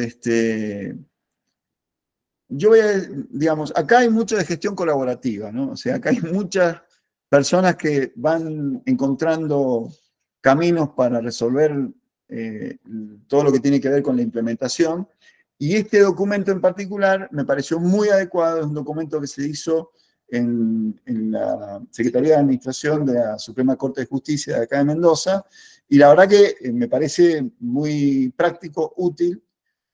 yo voy a, digamos, acá hay mucho de gestión colaborativa, ¿no? O sea, acá hay muchas personas que van encontrando caminos para resolver todo lo que tiene que ver con la implementación. Y este documento en particular me pareció muy adecuado, es un documento que se hizo en la Secretaría de Administración de la Suprema Corte de Justicia de acá de Mendoza, y la verdad que me parece muy práctico, útil,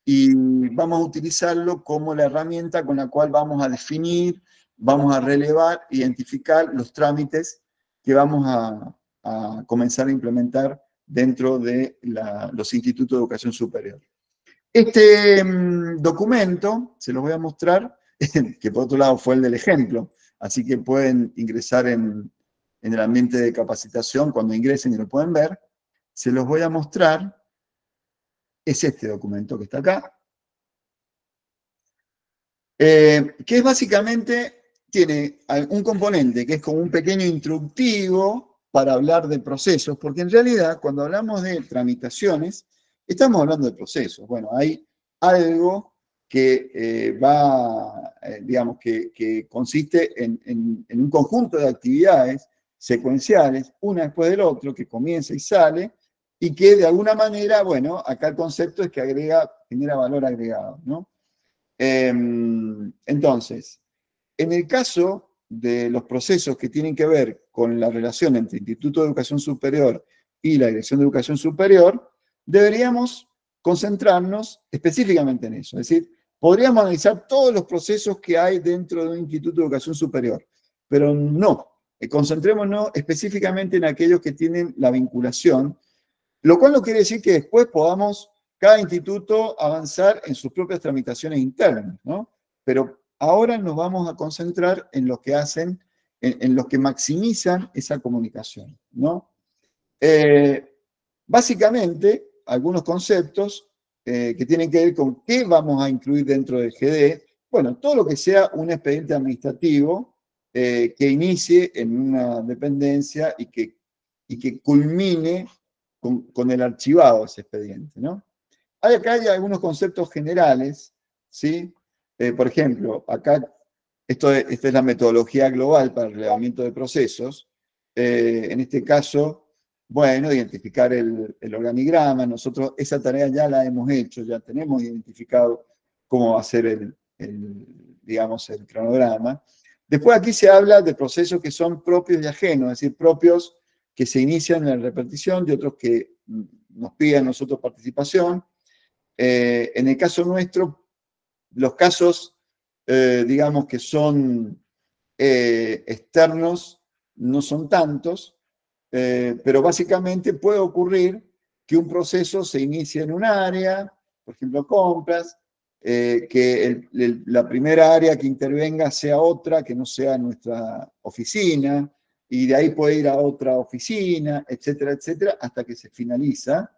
y vamos a utilizarlo como la herramienta con la cual vamos a definir, vamos a relevar, identificar los trámites que vamos a comenzar a implementar dentro de los institutos de educación superior. Este documento, se los voy a mostrar, que por otro lado fue el del ejemplo, así que pueden ingresar en el ambiente de capacitación, cuando ingresen y lo pueden ver, se los voy a mostrar. Es este documento que está acá, que es básicamente, tiene un componente que es como un pequeño instructivo para hablar de procesos, porque en realidad cuando hablamos de tramitaciones, estamos hablando de procesos. Bueno, hay algo que digamos, que consiste en un conjunto de actividades secuenciales, una después del otro, que comienza y sale, y que de alguna manera, bueno, acá el concepto es que genera valor agregado, ¿no? Entonces, en el caso de los procesos que tienen que ver con la relación entre Instituto de Educación Superior y la Dirección de Educación Superior, deberíamos concentrarnos específicamente en eso. Es decir, podríamos analizar todos los procesos que hay dentro de un Instituto de Educación Superior, pero no. Concentrémonos específicamente en aquellos que tienen la vinculación, lo cual no quiere decir que después podamos cada instituto avanzar en sus propias tramitaciones internas, ¿no? Pero ahora nos vamos a concentrar en lo que hacen, en los que maximizan esa comunicación, ¿no? Básicamente, algunos conceptos que tienen que ver con qué vamos a incluir dentro del GD. Bueno, todo lo que sea un expediente administrativo que inicie en una dependencia y que culmine con el archivado de ese expediente, ¿no? Acá hay algunos conceptos generales, ¿sí? Por ejemplo, acá, esta es la metodología global para el relevamiento de procesos. En este caso, bueno, identificar el organigrama. Nosotros esa tarea ya la hemos hecho, ya tenemos identificado cómo va a ser digamos, el cronograma. Después aquí se habla de procesos que son propios y ajenos, es decir, propios que se inician en la repetición, de otros que nos piden a nosotros participación. En el caso nuestro, los casos, digamos, que son externos, no son tantos, pero básicamente puede ocurrir que un proceso se inicie en un área, por ejemplo, compras, que la primera área que intervenga sea otra, que no sea nuestra oficina, y de ahí puede ir a otra oficina, etcétera, etcétera, hasta que se finaliza.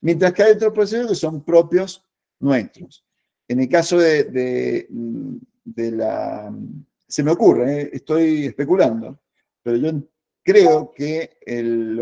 Mientras que hay otros procesos que son propios nuestros. En el caso de la... Se me ocurre, estoy especulando, pero yo creo que en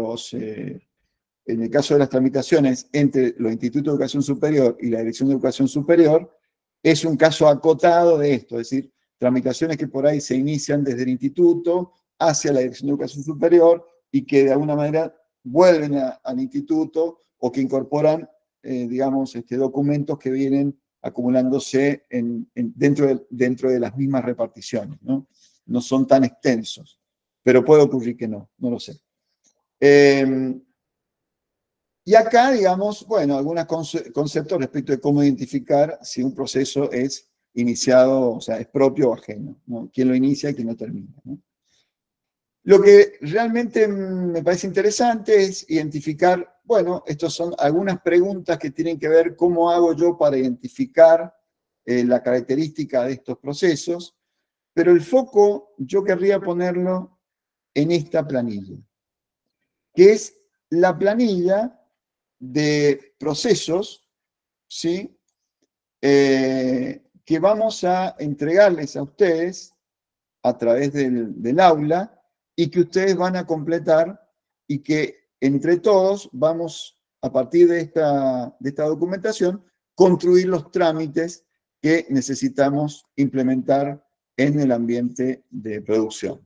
el caso de las tramitaciones entre los institutos de educación superior y la Dirección de Educación Superior, es un caso acotado de esto, es decir, tramitaciones que por ahí se inician desde el instituto hacia la Dirección de Educación Superior y que de alguna manera vuelven al instituto o que incorporan, digamos, documentos que vienen acumulándose dentro de las mismas reparticiones, ¿no? No son tan extensos, pero puede ocurrir que no lo sé. Y acá, digamos, bueno, algunos conceptos respecto de cómo identificar si un proceso es iniciado, o sea, es propio o ajeno, ¿no? Quién lo inicia y quién lo termina, ¿no? Lo que realmente me parece interesante es identificar, bueno, estas son algunas preguntas que tienen que ver cómo hago yo para identificar la característica de estos procesos, pero el foco yo querría ponerlo en esta planilla, que es la planilla de procesos, ¿sí? Que vamos a entregarles a ustedes a través del aula y que ustedes van a completar y que entre todos vamos, a partir de esta documentación, construir los trámites que necesitamos implementar en el ambiente de producción.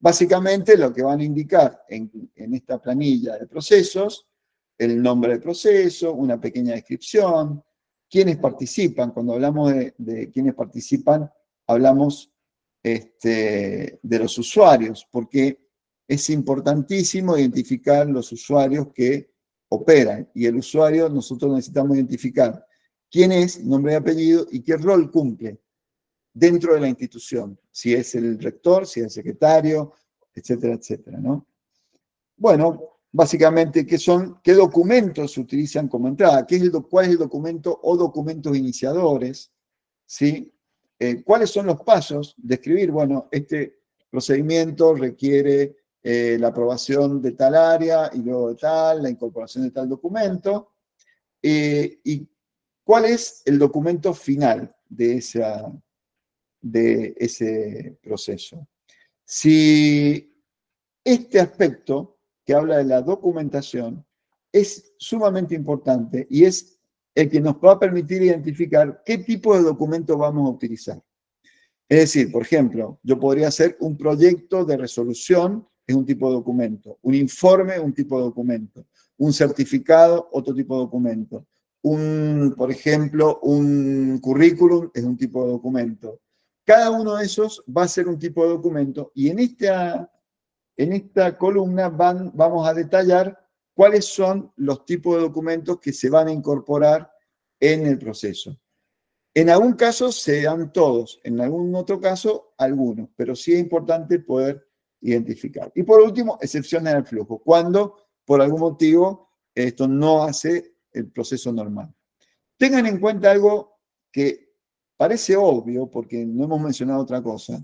Básicamente lo que van a indicar en esta planilla de procesos, el nombre del proceso, una pequeña descripción, quiénes participan. Cuando hablamos de quiénes participan, hablamos de los usuarios, porque es importantísimo identificar los usuarios que operan. Y el usuario, nosotros necesitamos identificar quién es, nombre y apellido, y qué rol cumple dentro de la institución, si es el rector, si es el secretario, etcétera, etcétera, ¿no? Bueno, básicamente, ¿qué documentos se utilizan como entrada? ¿Cuál es el documento o documentos iniciadores? ¿Sí? ¿Cuáles son los pasos de escribir? Bueno, este procedimiento requiere la aprobación de tal área y luego de tal, la incorporación de tal documento. ¿Y cuál es el documento final de ese proceso? Si este aspecto que habla de la documentación es sumamente importante y es el que nos va a permitir identificar qué tipo de documento vamos a utilizar. Es decir, por ejemplo, yo podría hacer un proyecto de resolución, es un tipo de documento, un informe, un tipo de documento, un certificado, otro tipo de documento, por ejemplo, un currículum es un tipo de documento. Cada uno de esos va a ser un tipo de documento y en esta columna vamos a detallar cuáles son los tipos de documentos que se van a incorporar en el proceso. En algún caso se dan todos, en algún otro caso algunos, pero sí es importante poder identificar. Y por último, excepciones al flujo, cuando por algún motivo esto no hace el proceso normal. Tengan en cuenta algo que parece obvio, porque no hemos mencionado otra cosa,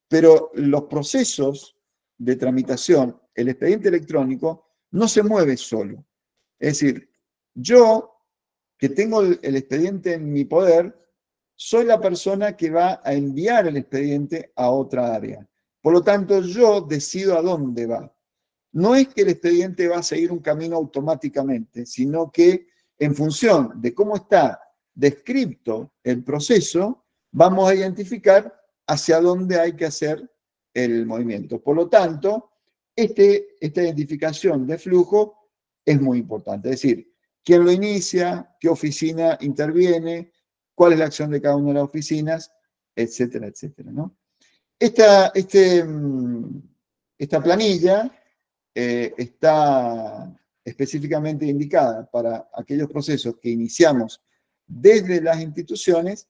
pero los procesos de tramitación, el expediente electrónico, no se mueve solo. Es decir, yo, que tengo el expediente en mi poder, soy la persona que va a enviar el expediente a otra área. Por lo tanto, yo decido a dónde va. No es que el expediente va a seguir un camino automáticamente, sino que en función de cómo está descrito el proceso, vamos a identificar hacia dónde hay que hacer el movimiento. Por lo tanto, esta identificación de flujo es muy importante. Es decir, quién lo inicia, qué oficina interviene, cuál es la acción de cada una de las oficinas, etcétera, etcétera, ¿no? Esta planilla está específicamente indicada para aquellos procesos que iniciamos desde las instituciones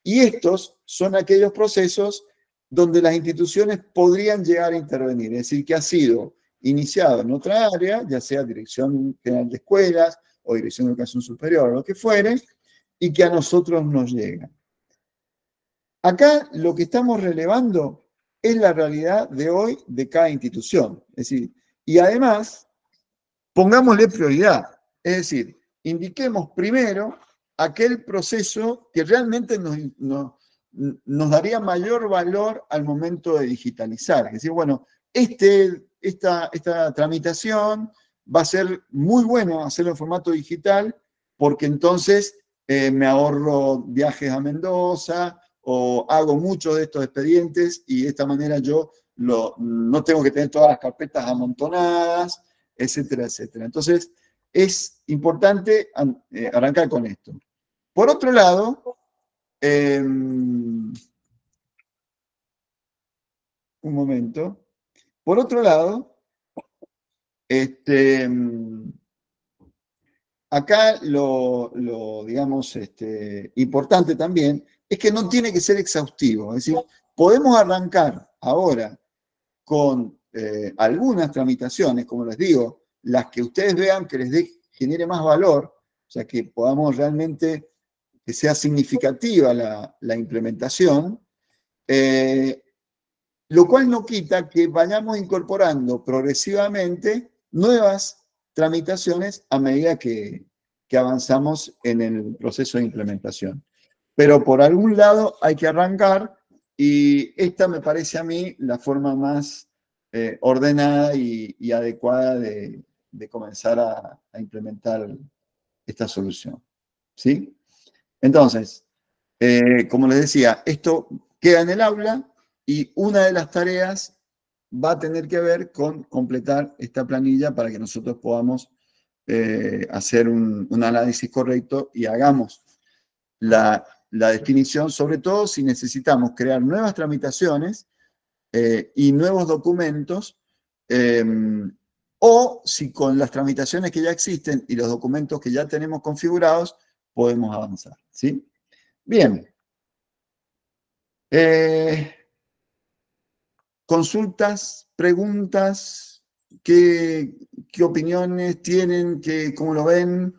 y estos son aquellos procesos donde las instituciones podrían llegar a intervenir, es decir, que ha sido iniciado en otra área, ya sea Dirección General de Escuelas o Dirección de Educación Superior o lo que fuere, y que a nosotros nos llega. Acá lo que estamos relevando es la realidad de hoy de cada institución. Es decir, y además, pongámosle prioridad. Es decir, indiquemos primero aquel proceso que realmente nos daría mayor valor al momento de digitalizar. Es decir, bueno, esta tramitación va a ser muy bueno hacerlo en formato digital porque entonces me ahorro viajes a Mendoza o hago muchos de estos expedientes y de esta manera yo no tengo que tener todas las carpetas amontonadas, etcétera, etcétera. Entonces, es importante arrancar con esto. Por otro lado, un momento. Por otro lado, acá digamos, importante también es que no tiene que ser exhaustivo. Es decir, podemos arrancar ahora con algunas tramitaciones, como les digo, las que ustedes vean que genere más valor, o sea, que podamos realmente, que sea significativa la implementación, lo cual no quita que vayamos incorporando progresivamente nuevas tramitaciones a medida que avanzamos en el proceso de implementación. Pero por algún lado hay que arrancar, y esta me parece a mí la forma más ordenada y adecuada de comenzar a implementar esta solución. ¿Sí? Entonces, como les decía, esto queda en el aula y una de las tareas va a tener que ver con completar esta planilla para que nosotros podamos hacer un análisis correcto y hagamos la definición, sobre todo si necesitamos crear nuevas tramitaciones y nuevos documentos, o si con las tramitaciones que ya existen y los documentos que ya tenemos configurados podemos avanzar. ¿Sí? Bien. Consultas, preguntas, ¿qué opiniones tienen? ¿Cómo lo ven?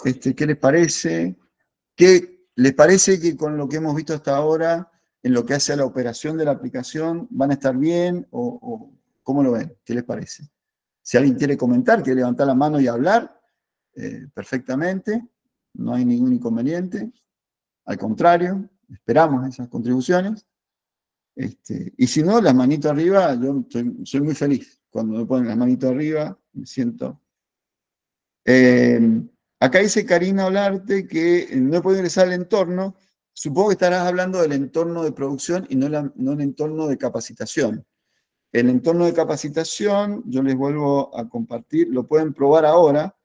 ¿Qué les parece? ¿Qué les parece que con lo que hemos visto hasta ahora, en lo que hace a la operación de la aplicación, van a estar bien? ¿O cómo lo ven? ¿Qué les parece? Si alguien quiere comentar, quiere levantar la mano y hablar, perfectamente, no hay ningún inconveniente. Al contrario, esperamos esas contribuciones. Y si no, las manitos arriba, yo soy muy feliz. Cuando me ponen las manitos arriba, me siento. Acá dice Karina Olarte que no he podido ingresar al entorno. Supongo que estarás hablando del entorno de producción y no el entorno de capacitación. El entorno de capacitación, yo les vuelvo a compartir, lo pueden probar ahora,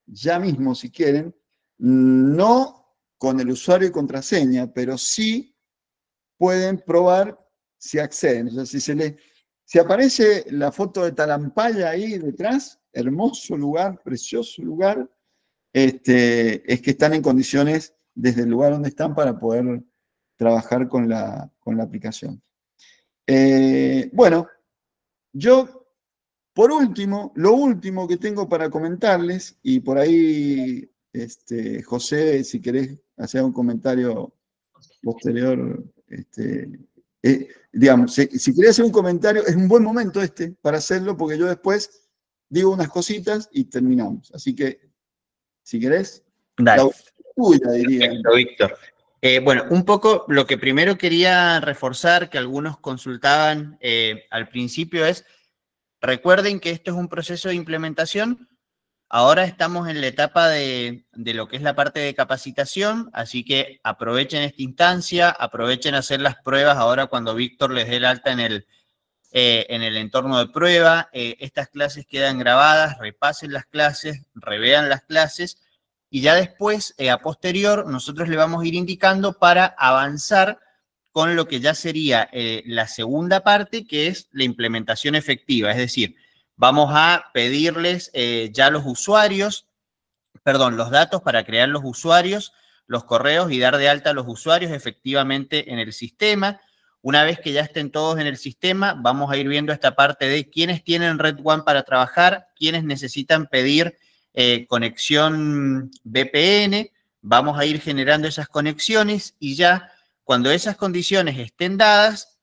ya mismo si quieren, no con el usuario y contraseña, pero sí pueden probar si acceden. O sea, si aparece la foto de Talampaya ahí detrás, hermoso lugar, precioso lugar, es que están en condiciones desde el lugar donde están para poder trabajar con la aplicación. Bueno, yo, por último, lo último que tengo para comentarles, y por ahí, José, si querés hacer un comentario posterior, digamos, si querés hacer un comentario, es un buen momento para hacerlo, porque yo después digo unas cositas y terminamos. Así que, si querés, dale. la tuya, diría. Perfecto, Víctor. Bueno, un poco lo que primero quería reforzar, que algunos consultaban al principio, es, recuerden que esto es un proceso de implementación. Ahora estamos en la etapa de lo que es la parte de capacitación, así que aprovechen esta instancia, aprovechen a hacer las pruebas ahora cuando Víctor les dé el alta en el entorno de prueba. Estas clases quedan grabadas, repasen las clases, revean las clases, y ya después, a posterior, nosotros le vamos a ir indicando para avanzar con lo que ya sería la segunda parte, que es la implementación efectiva. Es decir, vamos a pedirles ya los usuarios, perdón, los datos para crear los usuarios, los correos y dar de alta a los usuarios efectivamente en el sistema. Una vez que ya estén todos en el sistema, vamos a ir viendo esta parte de quiénes tienen Red One para trabajar, quiénes necesitan pedir conexión VPN. Vamos a ir generando esas conexiones y ya cuando esas condiciones estén dadas,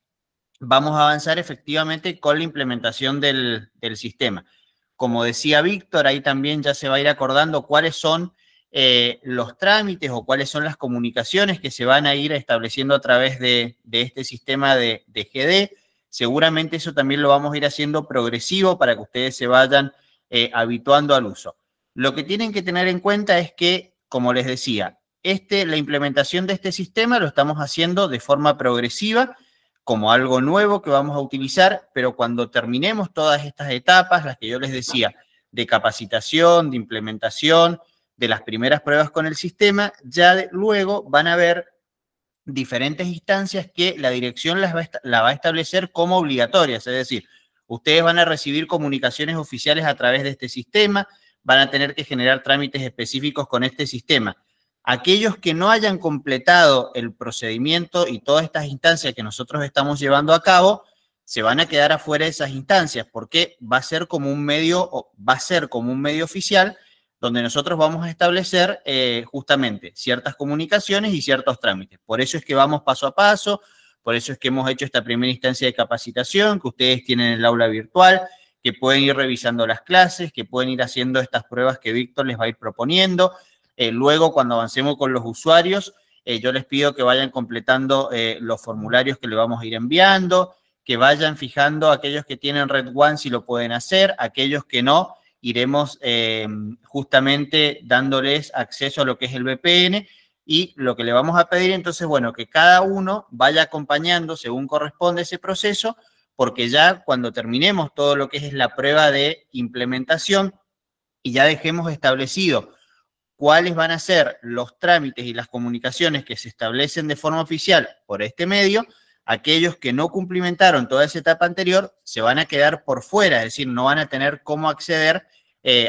vamos a avanzar efectivamente con la implementación del sistema. Como decía Víctor, ahí también ya se va a ir acordando cuáles son los trámites o cuáles son las comunicaciones que se van a ir estableciendo a través de este sistema de GD. Seguramente eso también lo vamos a ir haciendo progresivo para que ustedes se vayan habituando al uso. Lo que tienen que tener en cuenta es que, como les decía, la implementación de este sistema lo estamos haciendo de forma progresiva, como algo nuevo que vamos a utilizar, pero cuando terminemos todas estas etapas, las que yo les decía, de capacitación, de implementación, de las primeras pruebas con el sistema, ya luego van a haber diferentes instancias que la dirección la va a establecer como obligatorias, es decir, ustedes van a recibir comunicaciones oficiales a través de este sistema, van a tener que generar trámites específicos con este sistema. Aquellos que no hayan completado el procedimiento y todas estas instancias que nosotros estamos llevando a cabo, se van a quedar afuera de esas instancias, porque va a ser como un medio oficial donde nosotros vamos a establecer justamente ciertas comunicaciones y ciertos trámites. Por eso es que vamos paso a paso, por eso es que hemos hecho esta primera instancia de capacitación, que ustedes tienen en el aula virtual, que pueden ir revisando las clases, que pueden ir haciendo estas pruebas que Víctor les va a ir proponiendo. Luego, cuando avancemos con los usuarios, yo les pido que vayan completando los formularios que le vamos a ir enviando, que vayan fijando aquellos que tienen Red One si lo pueden hacer, aquellos que no, iremos justamente dándoles acceso a lo que es el VPN, y lo que le vamos a pedir entonces, bueno, que cada uno vaya acompañando según corresponde ese proceso, porque ya cuando terminemos todo lo que es la prueba de implementación y ya dejemos establecido cuáles van a ser los trámites y las comunicaciones que se establecen de forma oficial por este medio, aquellos que no cumplimentaron toda esa etapa anterior se van a quedar por fuera, es decir, no van a tener cómo acceder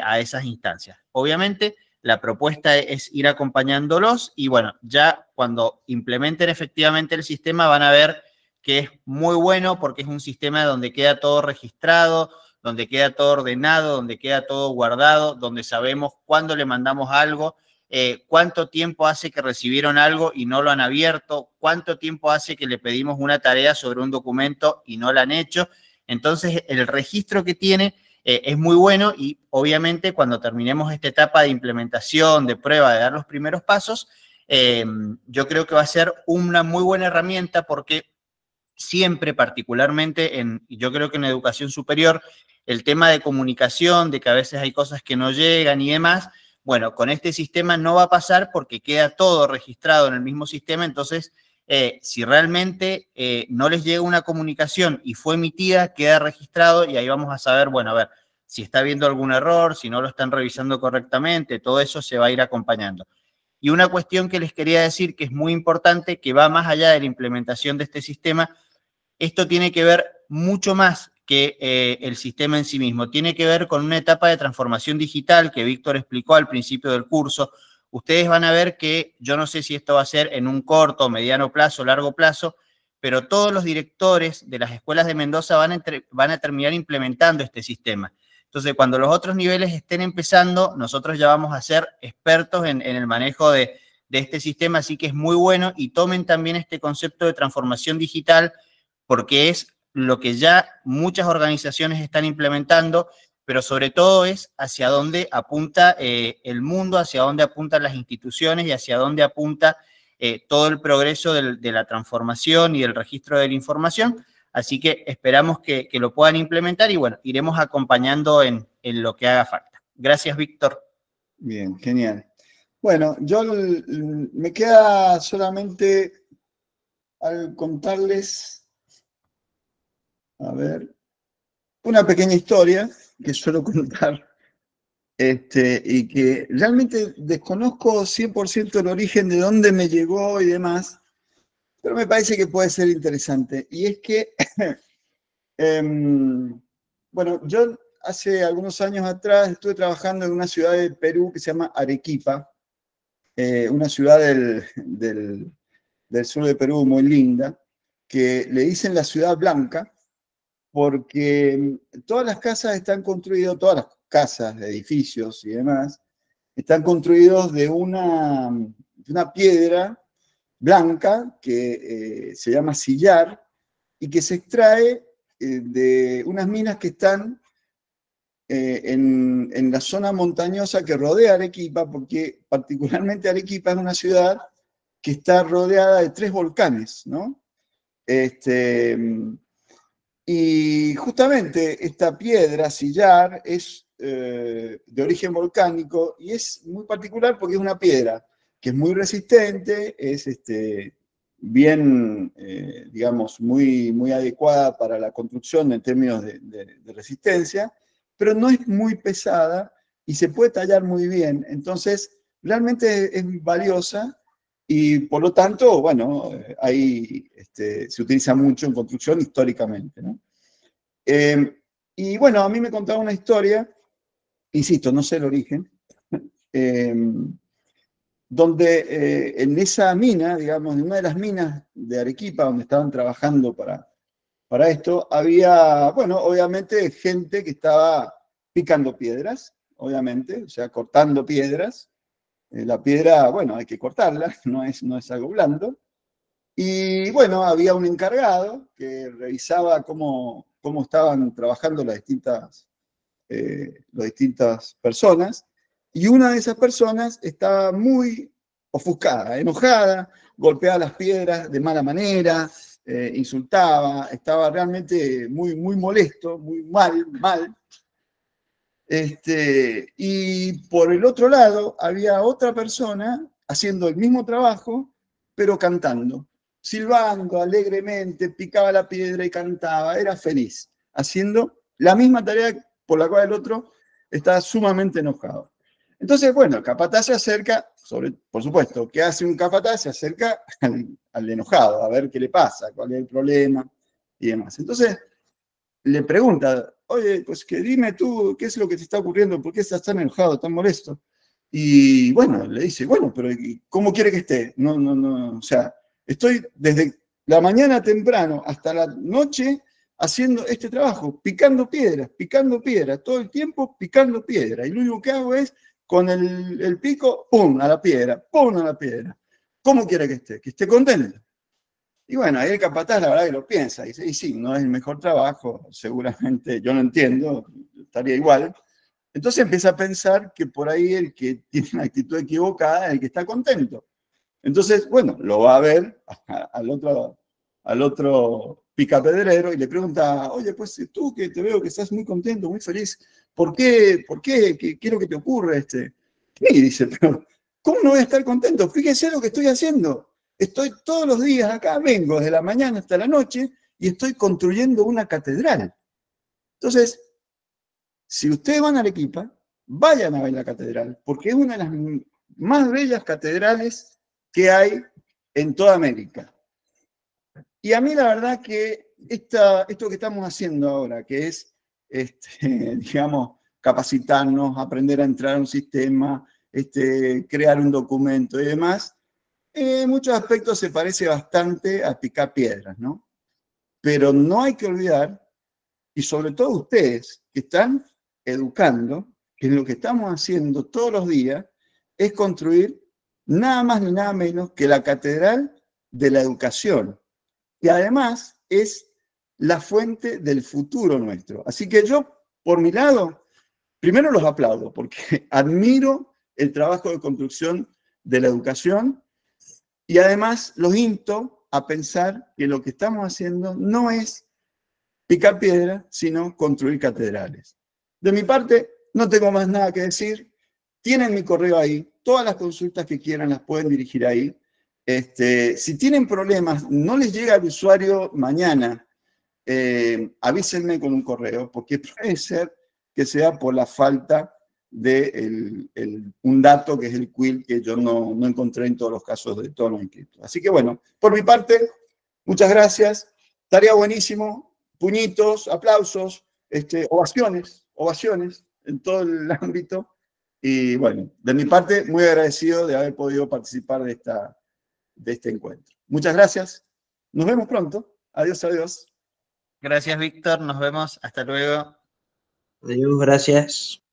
a esas instancias. Obviamente, la propuesta es ir acompañándolos y bueno, ya cuando implementen efectivamente el sistema van a ver que es muy bueno porque es un sistema donde queda todo registrado, donde queda todo ordenado, donde queda todo guardado, donde sabemos cuándo le mandamos algo, cuánto tiempo hace que recibieron algo y no lo han abierto, cuánto tiempo hace que le pedimos una tarea sobre un documento y no la han hecho. Entonces, el registro que tiene es muy bueno y obviamente cuando terminemos esta etapa de implementación, de prueba, de dar los primeros pasos, yo creo que va a ser una muy buena herramienta porque siempre, particularmente yo creo que en educación superior, el tema de comunicación, de que a veces hay cosas que no llegan y demás, bueno, con este sistema no va a pasar porque queda todo registrado en el mismo sistema, entonces si realmente no les llega una comunicación y fue emitida, queda registrado y ahí vamos a saber, bueno, a ver, si está habiendo algún error, si no lo están revisando correctamente, todo eso se va a ir acompañando. Y una cuestión que les quería decir que es muy importante, que va más allá de la implementación de este sistema, esto tiene que ver mucho más que el sistema en sí mismo. Tiene que ver con una etapa de transformación digital que Víctor explicó al principio del curso. Ustedes van a ver que, yo no sé si esto va a ser en un corto, mediano plazo, largo plazo, pero todos los directores de las escuelas de Mendoza van a terminar implementando este sistema. Entonces, cuando los otros niveles estén empezando, nosotros ya vamos a ser expertos en el manejo de este sistema, así que es muy bueno y tomen también este concepto de transformación digital porque es lo que ya muchas organizaciones están implementando, pero sobre todo es hacia dónde apunta el mundo, hacia dónde apuntan las instituciones y hacia dónde apunta todo el progreso de la transformación y del registro de la información. Así que esperamos que lo puedan implementar y bueno, iremos acompañando en lo que haga falta. Gracias, Víctor. Bien, genial. Bueno, me queda solamente al contarles, a ver, una pequeña historia que suelo contar y que realmente desconozco 100% el origen de dónde me llegó y demás, pero me parece que puede ser interesante. Y es que, bueno, yo hace algunos años atrás estuve trabajando en una ciudad del Perú que se llama Arequipa, una ciudad del sur de Perú muy linda, que le dicen la ciudad blanca, porque todas las casas están construidas, todas las casas, edificios y demás, están construidos de una piedra blanca que se llama sillar y que se extrae de unas minas que están en la zona montañosa que rodea Arequipa, porque particularmente Arequipa es una ciudad que está rodeada de 3 volcanes, ¿no? Y justamente esta piedra, sillar, es de origen volcánico y es muy particular porque es una piedra que es muy resistente, es bien, digamos, muy adecuada para la construcción en términos de resistencia, pero no es muy pesada y se puede tallar muy bien. Entonces, realmente es valiosa y por lo tanto, bueno, ahí se utiliza mucho en construcción históricamente, ¿no? Y bueno, a mí me contaba una historia, insisto, no sé el origen, donde en esa mina, digamos, en una de las minas de Arequipa, donde estaban trabajando para para esto, había, bueno, obviamente gente que estaba picando piedras, obviamente, o sea, cortando piedras. La piedra, bueno, hay que cortarla, no es algo blando. Y bueno, había un encargado que revisaba cómo estaban trabajando las distintas personas, y una de esas personas estaba muy ofuscada, enojada, golpeaba las piedras de mala manera, insultaba, estaba realmente muy, muy molesto, muy mal. Y por el otro lado había otra persona haciendo el mismo trabajo, pero cantando, silbando alegremente, picaba la piedra y cantaba, era feliz, haciendo la misma tarea por la cual el otro estaba sumamente enojado. Entonces, bueno, el capataz se acerca, por supuesto, ¿qué hace un capataz? Se acerca al enojado, a ver qué le pasa, cuál es el problema y demás. Entonces, le pregunta, oye, pues que dime tú, ¿qué es lo que te está ocurriendo? ¿Por qué estás tan enojado, tan molesto? Y bueno, le dice, bueno, pero ¿cómo quiere que esté? No, o sea, estoy desde la mañana temprano hasta la noche haciendo este trabajo, picando piedras, todo el tiempo picando piedra. Y lo único que hago es, con el pico, ¡pum!, a la piedra, ¡pum!, a la piedra. ¿Cómo quiere que esté? Que esté contento. Y bueno, ahí el capataz la verdad que lo piensa, dice, y sí, no es el mejor trabajo, seguramente, yo no entiendo, estaría igual. Entonces empieza a pensar que por ahí el que tiene una actitud equivocada es el que está contento. Entonces, bueno, lo va a ver al otro picapedrero y le pregunta, oye, pues tú que te veo que estás muy contento, muy feliz, ¿por qué? ¿Qué es lo que te ocurre? Y dice, pero ¿cómo no voy a estar contento? Fíjese lo que estoy haciendo. Estoy todos los días acá, vengo desde la mañana hasta la noche y estoy construyendo una catedral. Entonces, si ustedes van a Arequipa, vayan a ver la catedral, porque es una de las más bellas catedrales que hay en toda América. Y a mí la verdad que esto que estamos haciendo ahora, que es, digamos, capacitarnos, aprender a entrar a un sistema, crear un documento y demás, en muchos aspectos se parece bastante a picar piedras, ¿no? Pero no hay que olvidar, y sobre todo ustedes que están educando, que lo que estamos haciendo todos los días es construir nada más ni nada menos que la catedral de la educación, y además es la fuente del futuro nuestro. Así que yo, por mi lado, primero los aplaudo, porque admiro el trabajo de construcción de la educación. Y además los insto a pensar que lo que estamos haciendo no es picar piedra, sino construir catedrales. De mi parte, no tengo más nada que decir. Tienen mi correo ahí. Todas las consultas que quieran las pueden dirigir ahí. Si tienen problemas, no les llega al usuario mañana, avísenme con un correo, porque puede ser que sea por la falta de un dato que es el quill que yo no encontré en todos los casos de todos los inscritos. Así que bueno, por mi parte, muchas gracias. Estaría buenísimo. Puñitos, aplausos, ovaciones en todo el ámbito. Y bueno, de mi parte, muy agradecido de haber podido participar de este encuentro. Muchas gracias. Nos vemos pronto. Adiós, adiós. Gracias, Víctor. Nos vemos. Hasta luego. Adiós, gracias.